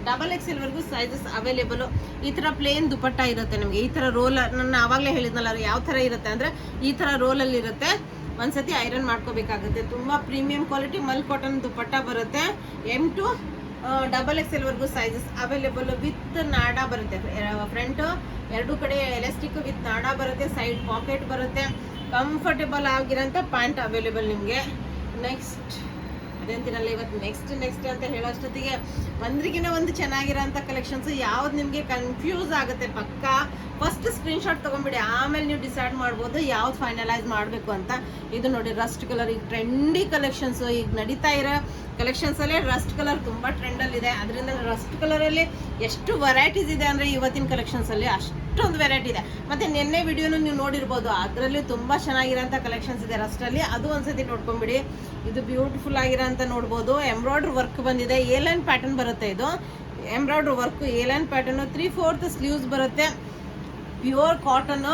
XXL ವರೆಗೂ ಸೈಜಸ್ ಅವೈಲೇಬಲು. ಈ ಥರ ಪ್ಲೇನ್ ದುಪಟ್ಟ ಇರುತ್ತೆ ನಿಮಗೆ. ಈ ಥರ ರೋಲ್ ನಾನು ಆವಾಗಲೇ ಹೇಳಿದ್ನಲ್ಲ ಯಾವ ಥರ ಇರುತ್ತೆ ಅಂದರೆ ಈ ಥರ ರೋಲಲ್ಲಿ ಇರುತ್ತೆ. ಒಂದ್ಸತಿ ಐರನ್ ಮಾಡ್ಕೋಬೇಕಾಗುತ್ತೆ. ತುಂಬ ಪ್ರೀಮಿಯಂ ಕ್ವಾಲಿಟಿ ಮಲ್ ಕಾಟನ್ ದುಪಟ್ಟ ಬರುತ್ತೆ. M2 XXL ವರೆಗೂ ಸೈಜಸ್ ಅವೈಲೇಬಲ್ ವಿತ್ ನಾಡಾ ಬರುತ್ತೆ. ಫ್ರಂಟ್ ಎರಡೂ ಕಡೆ ಎಲಾಸ್ಟಿಕ್ ವಿತ್ ನಾಡಾ ಬರುತ್ತೆ, ಸೈಡ್ ಪಾಕೆಟ್ ಬರುತ್ತೆ. ಕಂಫರ್ಟೇಬಲ್ ಆಗಿರೋಂಥ ಪ್ಯಾಂಟ್ ಅವೈಲೇಬಲ್ ನಿಮಗೆ. ನೆಕ್ಸ್ಟ್ ಅದೇಂತಿನಲ್ಲ, ಇವತ್ತು ನೆಕ್ಸ್ಟ್ ಅಂತ ಹೇಳೋಷ್ಟೊತ್ತಿಗೆ ಒಂದ್ರಿಗಿನ ಒಂದು ಚೆನ್ನಾಗಿರೋಂಥ ಕಲೆಕ್ಷನ್ಸ್. ಯಾವ್ದು ನಿಮಗೆ ಕನ್ಫ್ಯೂಸ್ ಆಗುತ್ತೆ ಪಕ್ಕ ಫಸ್ಟ್ ಸ್ಕ್ರೀನ್ಶಾಟ್ ತೊಗೊಂಬಿಡಿ, ಆಮೇಲೆ ನೀವು ಡಿಸೈಡ್ ಮಾಡ್ಬೋದು ಯಾವ್ದು ಫೈನಲೈಸ್ ಮಾಡಬೇಕು ಅಂತ. ಇದು ನೋಡಿ ರಸ್ಟ್ ಕಲರ್, ಈಗ ಟ್ರೆಂಡಿ ಕಲೆಕ್ಷನ್ಸು, ಈಗ ನಡೀತಾ ಇರೋ ಕಲೆಕ್ಷನ್ಸಲ್ಲೇ ರಸ್ಟ್ ಕಲರ್ ತುಂಬ ಟ್ರೆಂಡಲ್ಲಿದೆ. ಅದರಿಂದ ರಸ್ಟ್ ಕಲರಲ್ಲಿ ಎಷ್ಟು ವೆರೈಟೀಸ್ ಇದೆ ಅಂದರೆ ಇವತ್ತಿನ ಕಲೆಕ್ಷನ್ಸಲ್ಲಿ ಅಷ್ಟೊಂದು ವೆರೈಟಿ ಇದೆ. ಮತ್ತು ನಿನ್ನೆ ವಿಡಿಯೋನು ನೀವು ನೋಡಿರ್ಬೋದು, ಅದರಲ್ಲಿ ತುಂಬ ಚೆನ್ನಾಗಿರೋಂಥ ಕಲೆಕ್ಷನ್ಸ್ ಇದೆ ರಸ್ಟಲ್ಲಿ, ಅದು ಒಂದ್ಸತಿ ನೋಡ್ಕೊಂಬಿಡಿ. ಇದು ಬ್ಯೂಟಿಫುಲ್ ಆಗಿರೋಂಥ ನೋಡ್ಬೋದು. ಎಂಬ್ರಾಯ್ಡ್ರಿ ವರ್ಕ್ ಬಂದಿದೆ, ಏಲೈನ್ ಪ್ಯಾಟರ್ನ್ ಬರುತ್ತೆ. ಇದು embroidery work A-line pattern, 3/4 sleeves ಬರುತ್ತೆ, ಪ್ಯೂರ್ ಕಾಟನ್ನು,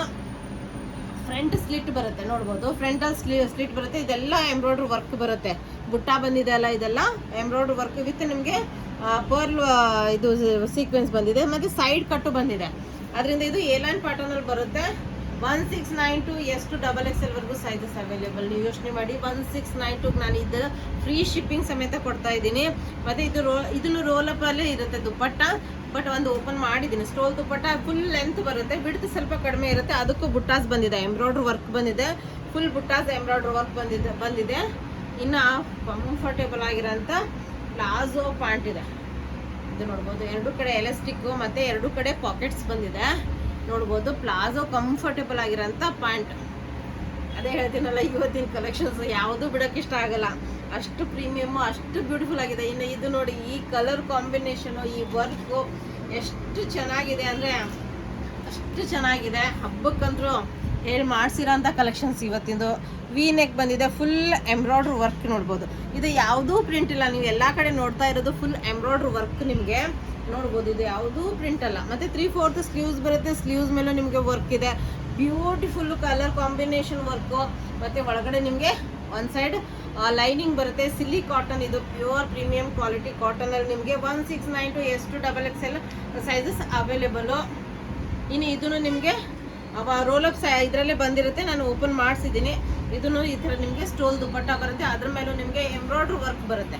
ಫ್ರಂಟ್ ಸ್ಲಿಟ್ ಬರುತ್ತೆ. ನೋಡ್ಬೋದು ಫ್ರಂಟಲ್ಲಿ ಸ್ಲಿಟ್ ಬರುತ್ತೆ. ಇದೆಲ್ಲ ಎಂಬ್ರಾಯ್ಡ್ರಿ ವರ್ಕ್ ಬರುತ್ತೆ. ಬುಟ್ಟ ಬಂದಿದೆ ಅಲ್ಲ, ಇದೆಲ್ಲ ಎಂಬ್ರಾಯ್ಡ್ರಿ ವರ್ಕ್ ವಿತ್ ನಿಮಗೆ ಪರ್ಲ್ ಇದು ಸೀಕ್ವೆನ್ಸ್ ಬಂದಿದೆ, ಮತ್ತು ಸೈಡ್ ಕಟ್ಟು ಬಂದಿದೆ. ಅದರಿಂದ ಇದು ಏಲೈನ್ ಪ್ಯಾಟರ್ನಲ್ಲಿ ಬರುತ್ತೆ. 1692 S2 XXL ವರೆಗೂ ಸೈಜಸ್ ಅವೈಲೇಬಲ್. ನೀವು ಯೋಚನೆ ಮಾಡಿ, 1692 ನಾನು ಇದು ಫ್ರೀ ಶಿಪ್ಪಿಂಗ್ ಸಮೇತ ಕೊಡ್ತಾ ಇದ್ದೀನಿ. ಮತ್ತು ಇದನ್ನು ರೋಲಪ್ಪಲ್ಲೇ ಇರುತ್ತೆ ದುಪ್ಪಟ್ಟ, ಬಟ್ ಒಂದು ಓಪನ್ ಮಾಡಿದ್ದೀನಿ. ಸ್ಟೋಲ್ ದುಪ್ಪಟ್ಟ ಫುಲ್ ಲೆಂತ್ ಬರುತ್ತೆ, ಬಿಡ್ತು ಸ್ವಲ್ಪ ಕಡಿಮೆ ಇರುತ್ತೆ. ಅದಕ್ಕೂ ಬುಟ್ಟಾಸ್ ಬಂದಿದೆ, ಎಂಬ್ರಾಯ್ಡ್ರಿ ವರ್ಕ್ ಬಂದಿದೆ, ಫುಲ್ ಬುಟ್ಟಾಸ್ ಎಂಬ್ರಾಯ್ಡ್ರಿ ವರ್ಕ್ ಬಂದಿದೆ. ಇನ್ನು ಕಂಫರ್ಟೇಬಲ್ ಆಗಿರೋಂಥ ಪ್ಲಾಜೋ ಪ್ಯಾಂಟ್ ಇದೆ. ಇದು ನೋಡ್ಬೋದು, ಎರಡೂ ಕಡೆ ಎಲಾಸ್ಟಿಕ್ಕು ಮತ್ತು ಎರಡೂ ಕಡೆ ಪಾಕೆಟ್ಸ್ ಬಂದಿದೆ. ನೋಡ್ಬೋದು ಪ್ಲಾಜೋ ಕಂಫರ್ಟೇಬಲ್ ಆಗಿರೋಂಥ ಪ್ಯಾಂಟ್. ಅದೇ ಹೇಳ್ತೀನಲ್ಲ, ಇವತ್ತಿನ ಕಲೆಕ್ಷನ್ಸ್ ಯಾವುದೂ ಬಿಡೋಕ್ಕೆ ಇಷ್ಟ ಆಗಲ್ಲ, ಅಷ್ಟು ಪ್ರೀಮಿಯಮ್ಮು, ಅಷ್ಟು ಬ್ಯೂಟಿಫುಲ್ ಆಗಿದೆ. ಇನ್ನು ಇದು ನೋಡಿ, ಈ ಕಲರ್ ಕಾಂಬಿನೇಷನು, ಈ ವರ್ಕು ಎಷ್ಟು ಚೆನ್ನಾಗಿದೆ ಅಂದರೆ ಅಷ್ಟು ಚೆನ್ನಾಗಿದೆ. ಹಬ್ಬಕ್ಕಂತೂ ಹೇಳಿ ಮಾಡಿಸಿರೋಂಥ ಕಲೆಕ್ಷನ್ಸ್ ಇವತ್ತಿಂದು. ವಿ ನೆಕ್ ಬಂದಿದೆ, ಫುಲ್ ಎಂಬ್ರಾಯ್ಡ್ರಿ ವರ್ಕ್ ನೋಡ್ಬೋದು. ಇದು ಯಾವುದೂ ಪ್ರಿಂಟ್ ಇಲ್ಲ, ನೀವು ಎಲ್ಲ ಕಡೆ ನೋಡ್ತಾ ಇರೋದು ಫುಲ್ ಎಂಬ್ರಾಯ್ಡ್ರಿ ವರ್ಕ್ ನಿಮಗೆ ನೋಡ್ಬೋದು. ಇದು ಯಾವುದೂ ಪ್ರಿಂಟ್ ಅಲ್ಲ. ಮತ್ತು 3/4 ಸ್ಲೀವ್ಸ್ ಬರುತ್ತೆ, ಸ್ಲೀವ್ಸ್ ಮೇಲೂ ನಿಮಗೆ ವರ್ಕ್ ಇದೆ. Beautiful colour combination work. ಮತ್ತು ಒಳಗಡೆ ನಿಮಗೆ ಒಂದು ಸೈಡ್ ಲೈನಿಂಗ್ ಬರುತ್ತೆ. ಸಿಲ್ಲಿ ಕಾಟನ್, ಇದು ಪ್ಯೂರ್ ಪ್ರೀಮಿಯಂ ಕ್ವಾಲಿಟಿ ಕಾಟನಲ್ಲಿ ನಿಮಗೆ 1692 S2 XXL ಸೈಜಸ್ ಅವೈಲೇಬಲು. ಇನ್ನು ಇದನ್ನು ನಿಮಗೆ ರೋಲಪ್ ಇದರಲ್ಲೇ ಬಂದಿರುತ್ತೆ, ನಾನು ಓಪನ್ ಮಾಡಿಸಿದ್ದೀನಿ. ಇದನ್ನು ಈ ಥರ ನಿಮಗೆ ಸ್ಟೋಲ್ ದುಪ್ಪಟ್ಟ ಬರುತ್ತೆ, ಅದ್ರ ಮೇಲೂ ನಿಮಗೆ ಎಂಬ್ರಾಯ್ಡ್ರಿ ವರ್ಕ್ ಬರುತ್ತೆ.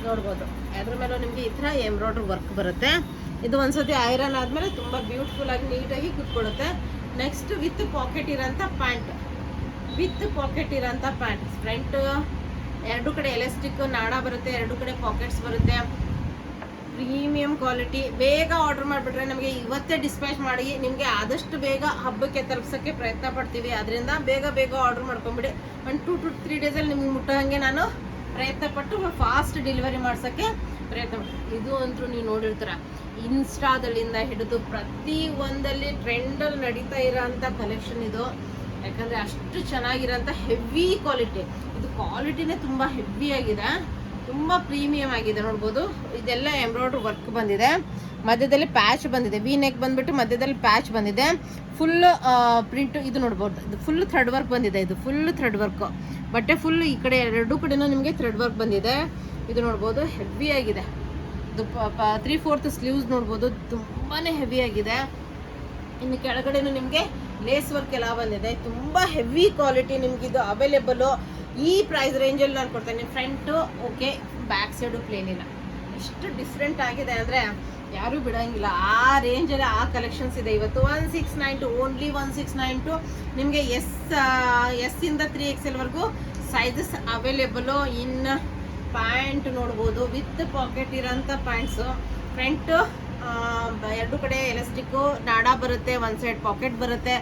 ನೋಡ್ಬೋದು, ಅದ್ರ ಮೇಲೂ ನಿಮಗೆ ಈ ಥರ ಎಂಬ್ರಾಯ್ಡ್ರಿ ವರ್ಕ್ ಬರುತ್ತೆ. ಇದು ಒಂದ್ಸತಿ ಐರನ್ ಆದಮೇಲೆ ತುಂಬ ಬ್ಯೂಟಿಫುಲ್ ಆಗಿ ನೀಟಾಗಿ ಕುತ್ಕೊಳ್ಳುತ್ತೆ. ನೆಕ್ಸ್ಟ್ ವಿತ್ ಪಾಕೆಟ್ ಇರೋಂಥ ಪ್ಯಾಂಟ್. ವಿತ್ ಪಾಕೆಟ್ ಇರೋಂಥ ಪ್ಯಾಂಟ್. ಫ್ರಂಟ್ ಎರಡು ಕಡೆ ಎಲಾಸ್ಟಿಕ್ ನಾಡ ಬರುತ್ತೆ, ಎರಡು ಕಡೆ ಪಾಕೆಟ್ಸ್ ಬರುತ್ತೆ. Premium quality. ಬೇಗ ಆರ್ಡರ್ ಮಾಡಿಬಿಟ್ರೆ ನಮಗೆ ಇವತ್ತೇ ಡಿಸ್ಪ್ಯಾಚ್ ಮಾಡಿ ನಿಮಗೆ ಆದಷ್ಟು ಬೇಗ ಹಬ್ಬಕ್ಕೆ ತಲುಪಿಸೋಕ್ಕೆ ಪ್ರಯತ್ನ ಪಡ್ತೀವಿ. ಅದರಿಂದ ಬೇಗ ಬೇಗ ಆರ್ಡರ್ ಮಾಡ್ಕೊಂಬಿಡಿ. 1 to 3 ಡೇಸಲ್ಲಿ ನಿಮ್ಗೆ ಮುಟ್ಟೋ ಹಾಗೆ ನಾನು ಪ್ರಯತ್ನ ಪಟ್ಟು ಫಾಸ್ಟ್ ಡೆಲಿವರಿ ಮಾಡ್ಸೋಕ್ಕೆ ಪ್ರಯತ್ನ ಮಾಡ್ತೀನಿ. ಇದು ಅಂತೂ ನೀವು ನೋಡಿರ್ತೀರ, ಇನ್ಸ್ಟಾದಲ್ಲಿಂದ ಹಿಡಿದು ಪ್ರತಿ ಒಂದಲ್ಲಿ ಟ್ರೆಂಡಲ್ಲಿ ನಡೀತಾ ಇರೋಂಥ ಕಲೆಕ್ಷನ್ ಇದು. ಯಾಕಂದರೆ ಅಷ್ಟು ಚೆನ್ನಾಗಿರೋಂಥ ಹೆವಿ ಕ್ವಾಲಿಟಿ. ಇದು ಕ್ವಾಲಿಟಿನೇ ತುಂಬ ಹೆವಿ ಆಗಿದೆ, ತುಂಬ ಪ್ರೀಮಿಯಂ ಆಗಿದೆ. ನೋಡ್ಬೋದು ಇದೆಲ್ಲ ಎಂಬ್ರಾಯ್ಡ್ರಿ ವರ್ಕ್ ಬಂದಿದೆ, ಮಧ್ಯದಲ್ಲಿ ಪ್ಯಾಚ್ ಬಂದಿದೆ. ವಿ ನೆಕ್ ಬಂದ್ಬಿಟ್ಟು ಮಧ್ಯದಲ್ಲಿ ಪ್ಯಾಚ್ ಬಂದಿದೆ. ಫುಲ್ ಪ್ರಿಂಟ್ ಇದು ನೋಡ್ಬೋದು, ಇದು ಫುಲ್ ಥ್ರೆಡ್ ವರ್ಕ್ ಬಂದಿದೆ. ಇದು ಫುಲ್ ಥ್ರೆಡ್ ವರ್ಕ್ ಬಟ್ಟೆ, ಫುಲ್ ಈ ಕಡೆ ಎರಡೂ ಕಡೆನೂ ನಿಮಗೆ ಥ್ರೆಡ್ ವರ್ಕ್ ಬಂದಿದೆ. ಇದು ನೋಡ್ಬೋದು ಹೆವಿ ಆಗಿದೆ. ಇದು 3/4 ಸ್ಲೀವ್ಸ್ ನೋಡ್ಬೋದು, ತುಂಬಾ ಹೆವಿ ಆಗಿದೆ. ಇನ್ನು ಕೆಳಗಡೆನೂ ನಿಮಗೆ ಲೇಸ್ ವರ್ಕ್ ಎಲ್ಲ ಬಂದಿದೆ. ತುಂಬ ಹೆವಿ ಕ್ವಾಲಿಟಿ. ನಿಮ್ಗೆ ಇದು ಅವೈಲೇಬಲು ಈ ಪ್ರೈಸ್ ರೇಂಜಲ್ಲಿ ನಾನು ಕೊಡ್ತೇನೆ. Front okay, back side plain ಇಲ್ಲ. ಎಷ್ಟು ಡಿಫ್ರೆಂಟ್ ಆಗಿದೆ ಅಂದರೆ ಯಾರೂ ಬಿಡೋಂಗಿಲ್ಲ. ಆ ರೇಂಜಲ್ಲಿ ಆ ಕಲೆಕ್ಷನ್ಸ್ ಇದೆ ಇವತ್ತು. 1692 ಓನ್ಲಿ 1692. ನಿಮಗೆ ಎಸ್ ಇಂದ 3XL ವರೆಗೂ ಸೈಜಸ್ ಅವೈಲೇಬಲು. ಇನ್ನು ಪ್ಯಾಂಟ್ ನೋಡ್ಬೋದು, ವಿತ್ ಪಾಕೆಟ್ ಇರೋಂಥ ಪ್ಯಾಂಟ್ಸು. ಫ್ರಂಟು ಎರಡು ಕಡೆ ಎಲಾಸ್ಟಿಕ್ಕು ನಾಡ ಬರುತ್ತೆ, ಒಂದು ಸೈಡ್ ಪಾಕೆಟ್ ಬರುತ್ತೆ.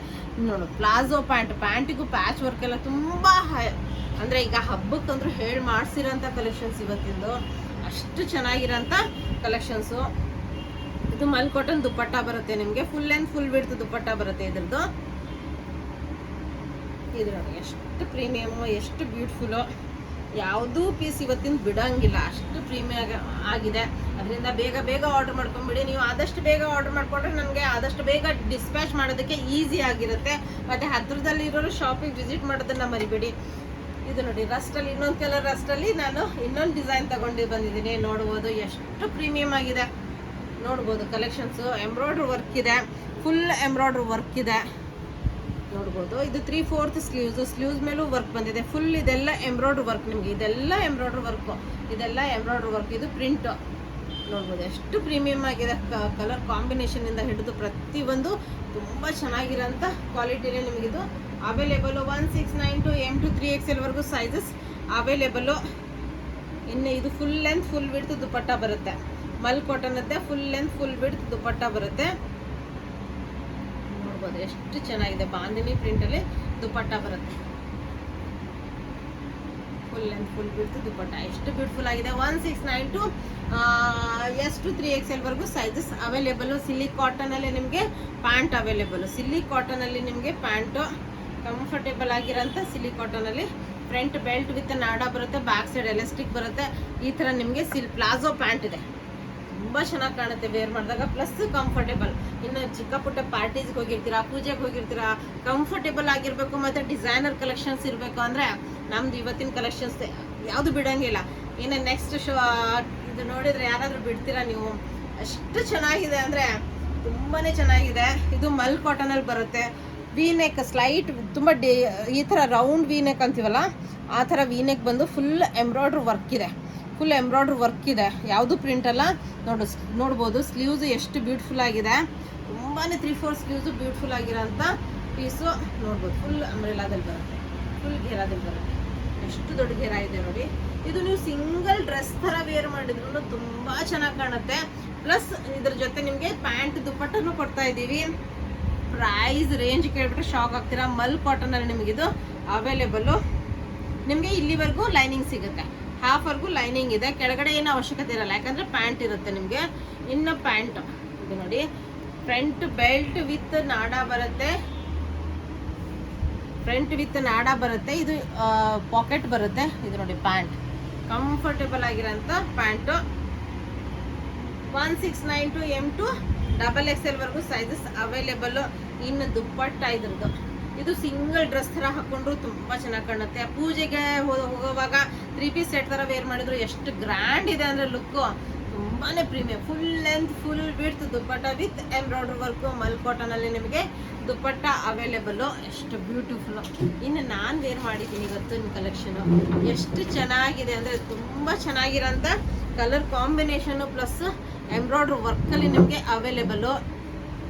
ನೋಡು ಪ್ಲಾಜೋ ಪ್ಯಾಂಟಿಗೂ ಪ್ಯಾಚ್ ವರ್ಕ್ ಎಲ್ಲ ತುಂಬ ಅಂದರೆ ಈಗ ಹಬ್ಬಕ್ಕಂದ್ರೂ ಹೇಳಿ ಮಾಡಿಸಿರೋಂಥ ಕಲೆಕ್ಷನ್ಸ್ ಇವತ್ತಿಂದು. ಅಷ್ಟು ಚೆನ್ನಾಗಿರೋಂಥ ಕಲೆಕ್ಷನ್ಸು. ಇದು ಮಲ್ ಕಾಟನ್ ದುಪ್ಪಟ್ಟ ಬರುತ್ತೆ ನಿಮಗೆ. ಫುಲ್ ಲೆಂತ್ ಫುಲ್ ವಿಡ್ತ್ ದುಪ್ಪಟ್ಟ ಬರುತ್ತೆ ಇದ್ರದ್ದು. ಇದು ನೋಡಿ ಎಷ್ಟು ಪ್ರೀಮಿಯಮ್ಮು, ಎಷ್ಟು ಬ್ಯೂಟಿಫುಲ್ಲು. ಯಾವುದೂ ಪೀಸ್ ಇವತ್ತಿನ ಬಿಡೋಂಗಿಲ್ಲ, ಅಷ್ಟು ಪ್ರೀಮಿಯಂ ಆಗಿದೆ. ಅದರಿಂದ ಬೇಗ ಬೇಗ ಆರ್ಡರ್ ಮಾಡ್ಕೊಂಬಿಡಿ. ನೀವು ಆದಷ್ಟು ಬೇಗ ಆರ್ಡರ್ ಮಾಡಿಕೊಂಡ್ರೆ ನನಗೆ ಆದಷ್ಟು ಬೇಗ ಡಿಸ್ಪ್ಯಾಚ್ ಮಾಡೋದಕ್ಕೆ ಈಸಿ ಆಗಿರುತ್ತೆ. ಮತ್ತು ಹತ್ತಿರದಲ್ಲಿರೋರು ಶಾಪಿಗೆ ವಿಸಿಟ್ ಮಾಡೋದನ್ನು ಮರಿಬೇಡಿ. ಇದು ನೋಡಿ ರಸ್ಟಲ್ಲಿ, ಇನ್ನೊಂದು ಕಲರ್ ರಸ್ಟಲ್ಲಿ ನಾನು ಇನ್ನೊಂದು ಡಿಸೈನ್ ತಗೊಂಡು ಬಂದಿದ್ದೀನಿ. ನೋಡ್ಬೋದು ಎಷ್ಟು ಪ್ರೀಮಿಯಂ ಆಗಿದೆ. ನೋಡ್ಬೋದು ಕಲೆಕ್ಷನ್ಸು. ಎಂಬ್ರಾಯ್ಡ್ರಿ ವರ್ಕ್ ಇದೆ, ಫುಲ್ ಎಂಬ್ರಾಯ್ಡ್ರಿ ವರ್ಕ್ ಇದೆ. ನೋಡ್ಬೋದು ಇದು 3/4 ಸ್ಲೀವ್ಸ್ ಮೇಲೂ ವರ್ಕ್ ಬಂದಿದೆ. ಫುಲ್ ಇದೆಲ್ಲ ಎಂಬ್ರಾಯ್ಡ್ರಿ ವರ್ಕ್. ನಿಮಗೆ ಇದೆಲ್ಲ ಎಂಬ್ರಾಯ್ಡ್ರಿ ವರ್ಕು, ಇದೆಲ್ಲ ಎಂಬ್ರಾಯ್ಡ್ರಿ ವರ್ಕ್. ಇದು ಪ್ರಿಂಟು ನೋಡ್ಬೋದು ಎಷ್ಟು ಪ್ರೀಮಿಯಂ ಆಗಿದೆ. ಕಲರ್ ಕಾಂಬಿನೇಷನಿಂದ ಹಿಡಿದು ಪ್ರತಿಯೊಂದು ತುಂಬ ಚೆನ್ನಾಗಿರೋಂಥ ಕ್ವಾಲಿಟಿನೇ ನಿಮಗಿದು ಅವೈಲೇಬಲು. 1692 M to 3XL ವರೆಗೂ ಸೈಜಸ್ ಅವೈಲೇಬಲು. ಇನ್ನು ಇದು ಫುಲ್ ಲೆಂತ್ ಫುಲ್ ವಿಡ್ತ್ ದುಪ್ಪಟ್ಟ ಬರುತ್ತೆ. ಮಲ್ ಕಾಟನದ್ದೇ ಫುಲ್ ಲೆಂತ್ ಫುಲ್ ವಿಡ್ತ್ ದುಪ್ಪಟ್ಟ ಬರುತ್ತೆ. ನೋಡ್ಬೋದು ಎಷ್ಟು ಚೆನ್ನಾಗಿದೆ. ಬಾಂದಿನಿ ಪ್ರಿಂಟಲ್ಲಿ ದುಪ್ಪಟ್ಟ ಬರುತ್ತೆ. Full length full width dupatta ಎಷ್ಟು ಬ್ಯೂಟಿಫುಲ್ ಆಗಿದೆ. 1692 S to 3XL ವರೆಗೂ ಸೈಜಸ್ ಅವೈಲೇಬಲು. ಸಿಲ್ಲಿ ಕಾಟನಲ್ಲಿ ನಿಮಗೆ ಪ್ಯಾಂಟ್ ಅವೈಲೇಬಲು. ಸಿಲ್ಲಿ ಕಾಟನಲ್ಲಿ ನಿಮಗೆ ಪ್ಯಾಂಟು ಕಂಫರ್ಟೇಬಲ್ ಆಗಿರೋಂಥ ಸಿಲ್ಲಿ ಕಾಟನಲ್ಲಿ. ಫ್ರಂಟ್ ಬೆಲ್ಟ್ ವಿತ್ ನಾಡ ಬರುತ್ತೆ, ಬ್ಯಾಕ್ ಸೈಡ್ ಎಲಾಸ್ಟಿಕ್ ಬರುತ್ತೆ. ಈ ಥರ ನಿಮಗೆ ಪ್ಲಾಜೋ ಪ್ಯಾಂಟ್ ಇದೆ. ತುಂಬ ಚೆನ್ನಾಗಿ ಕಾಣುತ್ತೆ ವೇರ್ ಮಾಡಿದಾಗ, ಪ್ಲಸ್ ಕಂಫರ್ಟೇಬಲ್. ಇನ್ನು ಚಿಕ್ಕ ಪುಟ್ಟ ಪಾರ್ಟೀಸ್ಗೆ ಹೋಗಿರ್ತೀರಾ, ಪೂಜೆಗೆ ಹೋಗಿರ್ತೀರಾ, ಕಂಫರ್ಟೇಬಲ್ ಆಗಿರಬೇಕು ಮತ್ತು ಡಿಸೈನರ್ ಕಲೆಕ್ಷನ್ಸ್ ಇರಬೇಕು ಅಂದರೆ ನಮ್ದು ಇವತ್ತಿನ ಕಲೆಕ್ಷನ್ಸ್ ಯಾವುದು ಬಿಡೋಂಗಿಲ್ಲ. ಇನ್ನು ನೆಕ್ಸ್ಟ್ ಇದು ನೋಡಿದರೆ ಯಾರಾದರೂ ಬಿಡ್ತೀರಾ ನೀವು? ಅಷ್ಟು ಚೆನ್ನಾಗಿದೆ ಅಂದರೆ ತುಂಬಾ ಚೆನ್ನಾಗಿದೆ. ಇದು ಮಲ್ ಕಾಟನಲ್ಲಿ ಬರುತ್ತೆ. ವಿ ನೆಕ್ ಸ್ಲೈಟ್ ತುಂಬ ಈ ಥರ ರೌಂಡ್ ವಿ ನೆಕ್ ಅಂತೀವಲ್ಲ ಆ ಥರ ವಿ ನೆಕ್ ಬಂದು ಫುಲ್ ಎಂಬ್ರಾಯ್ಡ್ರಿ ವರ್ಕ್ ಇದೆ. ಫುಲ್ ಎಂಬ್ರಾಯ್ಡ್ರಿ ವರ್ಕ್ ಇದೆ, ಯಾವುದು ಪ್ರಿಂಟ್ ಅಲ್ಲ. ನೋಡ್ಬೋದು ಸ್ಲೀವ್ಸ್ ಎಷ್ಟು ಬ್ಯೂಟಿಫುಲ್ ಆಗಿದೆ. ತುಂಬಾ 3/4 ಸ್ಲೀವ್ಸು ಬ್ಯೂಟಿಫುಲ್ ಆಗಿರೋಂಥ ಪೀಸು. ನೋಡ್ಬೋದು ಫುಲ್ ಅಂಬ್ರೆಲಾದಲ್ಲಿ ಬರುತ್ತೆ, ಫುಲ್ ಘೇರಾದಲ್ಲಿ ಬರುತ್ತೆ. ಎಷ್ಟು ದೊಡ್ಡ ಘೇರ ಇದೆ ನೋಡಿ. ಇದು ನೀವು ಸಿಂಗಲ್ ಡ್ರೆಸ್ ಥರ ವೇರ್ ಮಾಡಿದ್ರು ತುಂಬ ಚೆನ್ನಾಗಿ ಕಾಣುತ್ತೆ. ಪ್ಲಸ್ ಇದ್ರ ಜೊತೆ ನಿಮಗೆ ಪ್ಯಾಂಟ್ ದುಪ್ಪಟ್ಟನ್ನು ಕೊಡ್ತಾ ಇದ್ದೀವಿ. ಪ್ರೈಸ್ ರೇಂಜ್ ಕೇಳ್ಬಿಟ್ರೆ ಶಾಕ್ ಆಗ್ತೀರಾ. ಮಲ್ ಕಾಟನಲ್ಲಿ ನಿಮಗಿದು ಅವೈಲೇಬಲು. ನಿಮಗೆ ಇಲ್ಲಿವರೆಗೂ ಲೈನಿಂಗ್ ಸಿಗುತ್ತೆ, ಹಾಫ್ವರೆಗೂ ಲೈನಿಂಗ್ ಇದೆ. ಕೆಳಗಡೆ ಏನು ಅವಶ್ಯಕತೆ ಇರಲ್ಲ, ಯಾಕಂದರೆ ಪ್ಯಾಂಟ್ ಇರುತ್ತೆ ನಿಮಗೆ. ಇನ್ನು ಪ್ಯಾಂಟ್ ಇದು ನೋಡಿ, ಫ್ರಂಟ್ ಬೆಲ್ಟ್ ವಿತ್ ನಾಡ ಬರುತ್ತೆ. ಫ್ರಂಟ್ ವಿತ್ ನಾಡ ಬರುತ್ತೆ. ಇದು ಪಾಕೆಟ್ ಬರುತ್ತೆ. ಇದು ನೋಡಿ ಪ್ಯಾಂಟ್, ಕಂಫರ್ಟೇಬಲ್ ಆಗಿರೋಂಥ ಪ್ಯಾಂಟು. 1692 M to XXL ವರೆಗೂ ಸೈಜಸ್ ಅವೈಲೇಬಲು. ಇನ್ನು ದುಪ್ಪಟ್ಟ ಇದ್ರದ್ದು ಇದು ಸಿಂಗಲ್ ಡ್ರೆಸ್ ಥರ ಹಾಕ್ಕೊಂಡ್ರು ತುಂಬ ಚೆನ್ನಾಗಿ ಕಾಣುತ್ತೆ. ಪೂಜೆಗೆ ಹೋಗುವಾಗ 3 ಪೀಸ್ ಸೆಟ್ ಥರ ವೇರ್ ಮಾಡಿದ್ರು ಎಷ್ಟು ಗ್ರ್ಯಾಂಡ್ ಇದೆ ಅಂದರೆ ಲುಕ್ಕು ತುಂಬಾ premium. Full length full width dupatta with embroidery work. ಮಲ್ ಕಾಟನಲ್ಲಿ ನಿಮಗೆ ದುಪ್ಪಟ್ಟ ಅವೈಲೇಬಲು. ಎಷ್ಟು ಬ್ಯೂಟಿಫುಲ್ಲು. ಇನ್ನು ನಾನು ವೇರ್ ಮಾಡಿದ್ದೀನಿ ಇವತ್ತು ಕಲೆಕ್ಷನು. ಎಷ್ಟು ಚೆನ್ನಾಗಿದೆ ಅಂದರೆ ತುಂಬ ಚೆನ್ನಾಗಿರೋಂಥ ಕಲರ್ ಕಾಂಬಿನೇಷನ್ನು ಪ್ಲಸ್ ಎಂಬ್ರಾಯ್ಡ್ರಿ ವರ್ಕಲ್ಲಿ ನಿಮಗೆ ಅವೈಲೇಬಲು.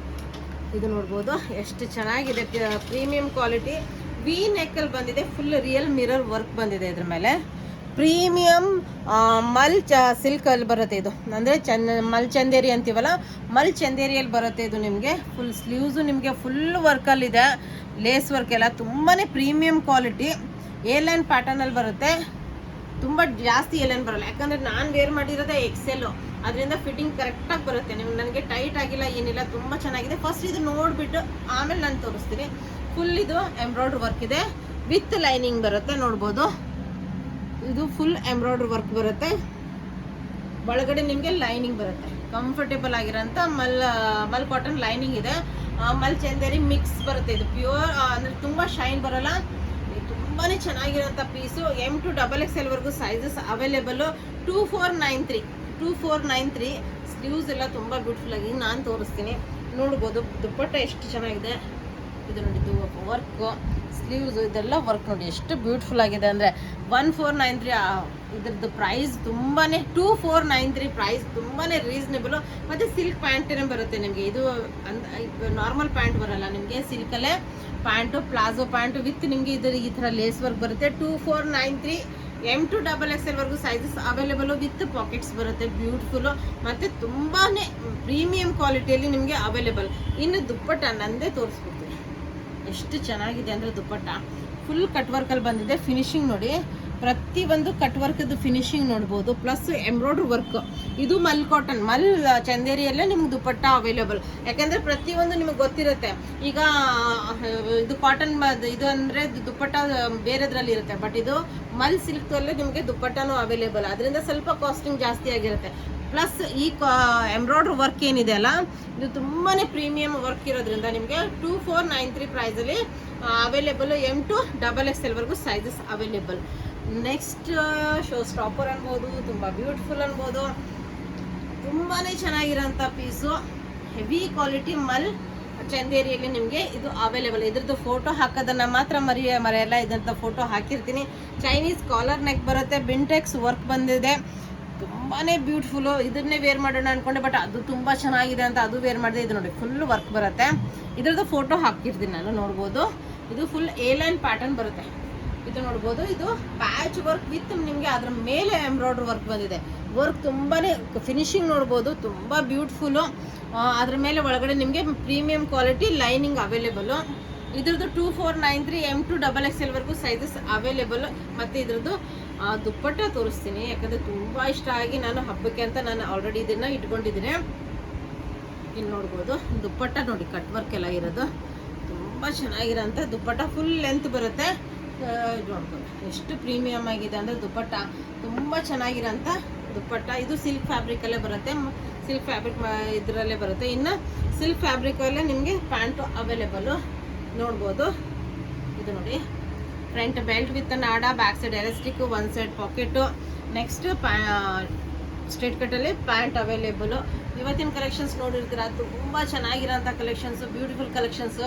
ಇದು ನೋಡ್ಬೋದು ಎಷ್ಟು ಚೆನ್ನಾಗಿದೆ. ಪ್ರೀಮಿಯಂ ಕ್ವಾಲಿಟಿ ವಿ ನೆಕ್ಕಲ್ಲಿ ಬಂದಿದೆ. ಫುಲ್ ರಿಯಲ್ ಮಿರರ್ ವರ್ಕ್ ಬಂದಿದೆ ಇದ್ರ ಮೇಲೆ. ಪ್ರೀಮಿಯಂ ಮಲ್ ಸಿಲ್ಕ್ ಅಲ್ಲಿ ಬರುತ್ತೆ ಇದು, ಅಂದರೆ ಮಲ್ ಚಂದೇರಿ ಅಂತೀವಲ್ಲ, ಮಲ್ ಚಂದೇರಿಯಲ್ಲಿ ಬರುತ್ತೆ ಇದು. ನಿಮಗೆ ಫುಲ್ ಸ್ಲೀವ್ಸು ನಿಮಗೆ ಫುಲ್ ವರ್ಕಲ್ಲಿದೆ, ಲೇಸ್ ವರ್ಕ್ ಎಲ್ಲ ತುಂಬಾ ಪ್ರೀಮಿಯಂ ಕ್ವಾಲಿಟಿ. ಏಲೈನ್ ಪ್ಯಾಟರ್ನಲ್ಲಿ ಬರುತ್ತೆ, ತುಂಬ ಜಾಸ್ತಿ ಏಲೈನ್ ಬರಲ್ಲ, ಯಾಕಂದರೆ ನಾನು ವೇರ್ ಮಾಡಿರೋದೇ ಎಕ್ಸೆಲ್ಲು, ಅದರಿಂದ ಫಿಟ್ಟಿಂಗ್ ಕರೆಕ್ಟಾಗಿ ಬರುತ್ತೆ. ನಿಮ್ಗೆ ನನಗೆ ಟೈಟ್ ಆಗಿಲ್ಲ ಏನಿಲ್ಲ, ತುಂಬ ಚೆನ್ನಾಗಿದೆ. ಫಸ್ಟ್ ಇದು ನೋಡಿಬಿಟ್ಟು ಆಮೇಲೆ ನಾನು ತೋರಿಸ್ತೀನಿ. ಫುಲ್ ಇದು ಎಂಬ್ರಾಯ್ಡ್ರಿ ವರ್ಕ್ ಇದೆ ವಿತ್ ಲೈನಿಂಗ್ ಬರುತ್ತೆ, ನೋಡ್ಬೋದು. ಇದು ಫುಲ್ ಎಂಬ್ರಾಯ್ಡ್ರಿ ವರ್ಕ್ ಬರುತ್ತೆ, ಒಳಗಡೆ ನಿಮಗೆ ಲೈನಿಂಗ್ ಬರುತ್ತೆ. ಕಂಫರ್ಟೇಬಲ್ ಆಗಿರೋಂಥ ಮಲ್ ಕಾಟನ್ ಲೈನಿಂಗ್ ಇದೆ. ಮಲ್ ಚಂದೇರಿ ಮಿಕ್ಸ್ ಬರುತ್ತೆ. ಇದು ಪ್ಯೂರ್ ಅಂದರೆ ತುಂಬ ಶೈನ್ ಬರಲ್ಲ, ತುಂಬಾ ಚೆನ್ನಾಗಿರೋಂಥ ಪೀಸು. M2XXL ವರೆಗೂ ಸೈಜಸ್ ಅವೈಲೇಬಲು. 2493 ಸ್ಲೀವ್ಸ್ ಎಲ್ಲ ತುಂಬ ಬ್ಯೂಟಿಫುಲ್ ಆಗಿ ನಾನು ತೋರಿಸ್ತೀನಿ, ನೋಡ್ಬೋದು. ದುಪ್ಪಟ್ಟ ಎಷ್ಟು ಚೆನ್ನಾಗಿದೆ ಇದು ನೋಡಿ, ಇದು ವರ್ಕು, ಸ್ಲೀವ್ಸ್ ಇದೆಲ್ಲ ವರ್ಕ್ ನೋಡಿ ಎಷ್ಟು ಬ್ಯೂಟಿಫುಲ್ ಆಗಿದೆ ಅಂದರೆ. 1493 ಇದ್ರದ್ದು ಪ್ರೈಸ್ ತುಂಬಾ, 2493 ಪ್ರೈಸ್ ತುಂಬಾ ರೀಸನೇಬಲು. ಮತ್ತು ಸಿಲ್ಕ್ ಪ್ಯಾಂಟೇ ಬರುತ್ತೆ ನಿಮಗೆ. ಇದು ನಾರ್ಮಲ್ ಪ್ಯಾಂಟ್ ಬರಲ್ಲ ನಿಮಗೆ, ಸಿಲ್ಕಲ್ಲೇ ಪ್ಯಾಂಟು, ಪ್ಲಾಜೋ ಪ್ಯಾಂಟು ವಿತ್ ನಿಮಗೆ ಇದರ ಈ ಥರ ಲೇಸ್ ವರ್ಕ್ ಬರುತ್ತೆ. 2493 M2XXL ವರೆಗೂ ಸೈಜಸ್ ಅವೈಲೇಬಲು ವಿತ್ ಪಾಕೆಟ್ಸ್ ಬರುತ್ತೆ. ಬ್ಯೂಟಿಫುಲ್ಲು ಮತ್ತು ತುಂಬಾ ಪ್ರೀಮಿಯಂ ಕ್ವಾಲಿಟಿಯಲ್ಲಿ ನಿಮಗೆ ಅವೈಲೇಬಲ್. ಇನ್ನು ದುಪ್ಪಟ್ಟ ನಂದೇ ತೋರಿಸ್ಬಿಡ್ತೀನಿ, ಎಷ್ಟು ಚೆನ್ನಾಗಿದೆ ಅಂದರೆ ದುಪ್ಪಟ್ಟ ಫುಲ್ ಕಟ್ ವರ್ಕಲ್ಲಿ ಬಂದಿದೆ. ಫಿನಿಶಿಂಗ್ ನೋಡಿ, ಪ್ರತಿಯೊಂದು ಕಟ್ ವರ್ಕದ್ದು ಫಿನಿಶಿಂಗ್ ನೋಡ್ಬೋದು. Plus embroidery work. ಇದು ಮಲ್ ಕಾಟನ್, ಮಲ್ ಚಂದೇರಿಯಲ್ಲೇ ನಿಮ್ಗೆ ದುಪ್ಪಟ್ಟ ಅವೈಲೇಬಲ್. ಯಾಕಂದರೆ ಪ್ರತಿಯೊಂದು ನಿಮಗೆ ಗೊತ್ತಿರುತ್ತೆ. ಈಗ ಇದು ಕಾಟನ್ ಇದು ಅಂದರೆ ದುಪ್ಪಟ್ಟ ಬೇರೆದ್ರಲ್ಲಿ ಇರುತ್ತೆ, ಬಟ್ ಇದು ಮಲ್ ಸಿಲ್ಕಲ್ಲೇ ನಿಮಗೆ ದುಪ್ಪಟ್ಟನೂ ಅವೈಲೇಬಲ್. ಅದರಿಂದ ಸ್ವಲ್ಪ ಕಾಸ್ಟಿಂಗ್ ಜಾಸ್ತಿ ಆಗಿರುತ್ತೆ. ಪ್ಲಸ್ ಈ ಎಂಬ್ರಾಯ್ಡ್ರಿ ವರ್ಕ್ ಏನಿದೆ ಅಲ್ಲ, ಇದು ತುಂಬಾ ಪ್ರೀಮಿಯಂ ವರ್ಕ್ ಇರೋದ್ರಿಂದ ನಿಮಗೆ 2493 ಪ್ರೈಸಲ್ಲಿ ಅವೈಲೇಬಲು. M2XXL ವರೆಗೂ sizes available. Next show stopper ಅನ್ಬೋದು, ತುಂಬ ಬ್ಯೂಟಿಫುಲ್ ಅನ್ಬೋದು, ತುಂಬಾ ಚೆನ್ನಾಗಿರೋಂಥ ಪೀಸು. ಹೆವಿ ಕ್ವಾಲಿಟಿ ಮಲ್ ಚಂದೇರಿಯಲ್ಲಿ ನಿಮಗೆ ಇದು ಅವೈಲೇಬಲ್. ಇದ್ರದ್ದು ಫೋಟೋ ಹಾಕೋದನ್ನು ಮಾತ್ರ ಮರೆಯಲ್ಲ, ಇದಂಥ ಫೋಟೋ ಹಾಕಿರ್ತೀನಿ. ಚೈನೀಸ್ ಕಾಲರ್ ನೆಕ್ ಬರುತ್ತೆ, ಬಿಂಟೆಕ್ಸ್ ವರ್ಕ್ ಬಂದಿದೆ, ತುಂಬಾ ಬ್ಯೂಟಿಫುಲ್ಲು. ಇದನ್ನೇ ವೇರ್ ಮಾಡೋಣ ಅಂದ್ಕೊಂಡೆ, ಬಟ್ ಅದು ತುಂಬ ಚೆನ್ನಾಗಿದೆ ಅಂತ ಅದು ವೇರ್ ಮಾಡಿದೆ. ಇದು ನೋಡಿ ಫುಲ್ ವರ್ಕ್ ಬರುತ್ತೆ, ಇದ್ರದ್ದು ಫೋಟೋ ಹಾಕಿರ್ತೀನಿ ನಾನು, ನೋಡ್ಬೋದು. ಇದು ಫುಲ್ ಏಲೈನ್ ಪ್ಯಾಟರ್ನ್ ಬರುತ್ತೆ, ಇದು ನೋಡ್ಬೋದು. ಇದು ಪ್ಯಾಚ್ ವರ್ಕ್ ವಿತ್ ನಿಮಗೆ ಅದ್ರ ಮೇಲೆ ಎಂಬ್ರಾಯ್ಡ್ರಿ ವರ್ಕ್ ಬಂದಿದೆ. ವರ್ಕ್ ತುಂಬಾ ಫಿನಿಶಿಂಗ್ ನೋಡ್ಬೋದು, ತುಂಬ ಬ್ಯೂಟಿಫುಲ್ಲು. ಅದ್ರ ಮೇಲೆ ಒಳಗಡೆ ನಿಮಗೆ ಪ್ರೀಮಿಯಂ ಕ್ವಾಲಿಟಿ ಲೈನಿಂಗ್ ಅವೈಲೇಬಲು. ಇದ್ರದ್ದು 2493 M2XXL ವರೆಗೂ ಸೈಜಸ್ ಅವೈಲೇಬಲ್. ಮತ್ತು ಇದ್ರದ್ದು ದುಪ್ಪಟ್ಟ ತೋರಿಸ್ತೀನಿ, ಯಾಕಂದರೆ ತುಂಬ ಇಷ್ಟ ಆಗಿ ನಾನು ಹಬ್ಬಕ್ಕೆ ಅಂತ ನಾನು ಆಲ್ರೆಡಿ ಇದನ್ನು ಇಟ್ಕೊಂಡಿದ್ದೀನಿ. ಇನ್ನು ನೋಡ್ಬೋದು ದುಪ್ಪಟ್ಟ ನೋಡಿ, ಕಟ್ ವರ್ಕ್ ಎಲ್ಲ ಇರೋದು ತುಂಬ ಚೆನ್ನಾಗಿರೋಂಥ ದುಪ್ಪಟ್ಟ. ಫುಲ್ ಲೆಂತ್ ಬರುತ್ತೆ, ನೋಡ್ಬೋದು ಎಷ್ಟು ಪ್ರೀಮಿಯಮ್ ಆಗಿದೆ ಅಂದರೆ ದುಪ್ಪಟ್ಟ. ತುಂಬ ಚೆನ್ನಾಗಿರೋಂಥ ದುಪ್ಪಟ್ಟ. ಇದು ಸಿಲ್ಕ್ ಫ್ಯಾಬ್ರಿಕಲ್ಲೇ ಬರುತ್ತೆ, ಸಿಲ್ಕ್ ಫ್ಯಾಬ್ರಿಕ್ ಇದರಲ್ಲೇ ಬರುತ್ತೆ. ಇನ್ನು ಸಿಲ್ಕ್ ಫ್ಯಾಬ್ರಿಕಲ್ಲೇ ನಿಮಗೆ ಪ್ಯಾಂಟು ಅವೈಲೇಬಲು, ನೋಡ್ಬೋದು. ಇದು ನೋಡಿ, ಫ್ರಂಟ್ ಬೆಲ್ಟ್ ವಿತ್ ನಾಡ, back side elastic, one side pocket. Next straight ಕಟ್ಟಲ್ಲಿ ಪ್ಯಾಂಟ್ ಅವೈಲೇಬಲು. ಇವತ್ತಿನ ಕಲೆಕ್ಷನ್ಸ್ ನೋಡಿರ್ತೀರ, ತುಂಬ ಚೆನ್ನಾಗಿರೋಂಥ ಕಲೆಕ್ಷನ್ಸು, ಬ್ಯೂಟಿಫುಲ್ ಕಲೆಕ್ಷನ್ಸು.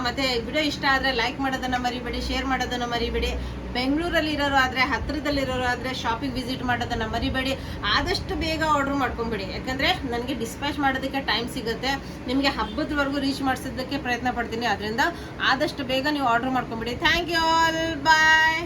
ಮತ್ತು ವಿಡಿಯೋ ಇಷ್ಟ ಆದರೆ ಲೈಕ್ ಮಾಡೋದನ್ನು ಮರಿಬೇಡಿ, ಶೇರ್ ಮಾಡೋದನ್ನು ಮರಿಬೇಡಿ. ಬೆಂಗಳೂರಲ್ಲಿರೋರು ಆದರೆ, ಹತ್ತಿರದಲ್ಲಿರೋರು ಆದರೆ ಶಾಪಿಗೆ ವಿಸಿಟ್ ಮಾಡೋದನ್ನು ಮರಿಬೇಡಿ. ಆದಷ್ಟು ಬೇಗ ಆರ್ಡ್ರ್ ಮಾಡ್ಕೊಂಬಿಡಿ, ಯಾಕಂದರೆ ನನಗೆ ಡಿಸ್ಪ್ಯಾಚ್ ಮಾಡೋದಕ್ಕೆ ಟೈಮ್ ಸಿಗುತ್ತೆ. ನಿಮಗೆ ಹಬ್ಬದವರೆಗೂ ರೀಚ್ ಮಾಡಿಸೋದಕ್ಕೆ ಪ್ರಯತ್ನ ಪಡ್ತೀನಿ, ಅದರಿಂದ ಆದಷ್ಟು ಬೇಗ ನೀವು ಆರ್ಡ್ರ್ ಮಾಡ್ಕೊಂಬಿಡಿ. Thank you all, bye.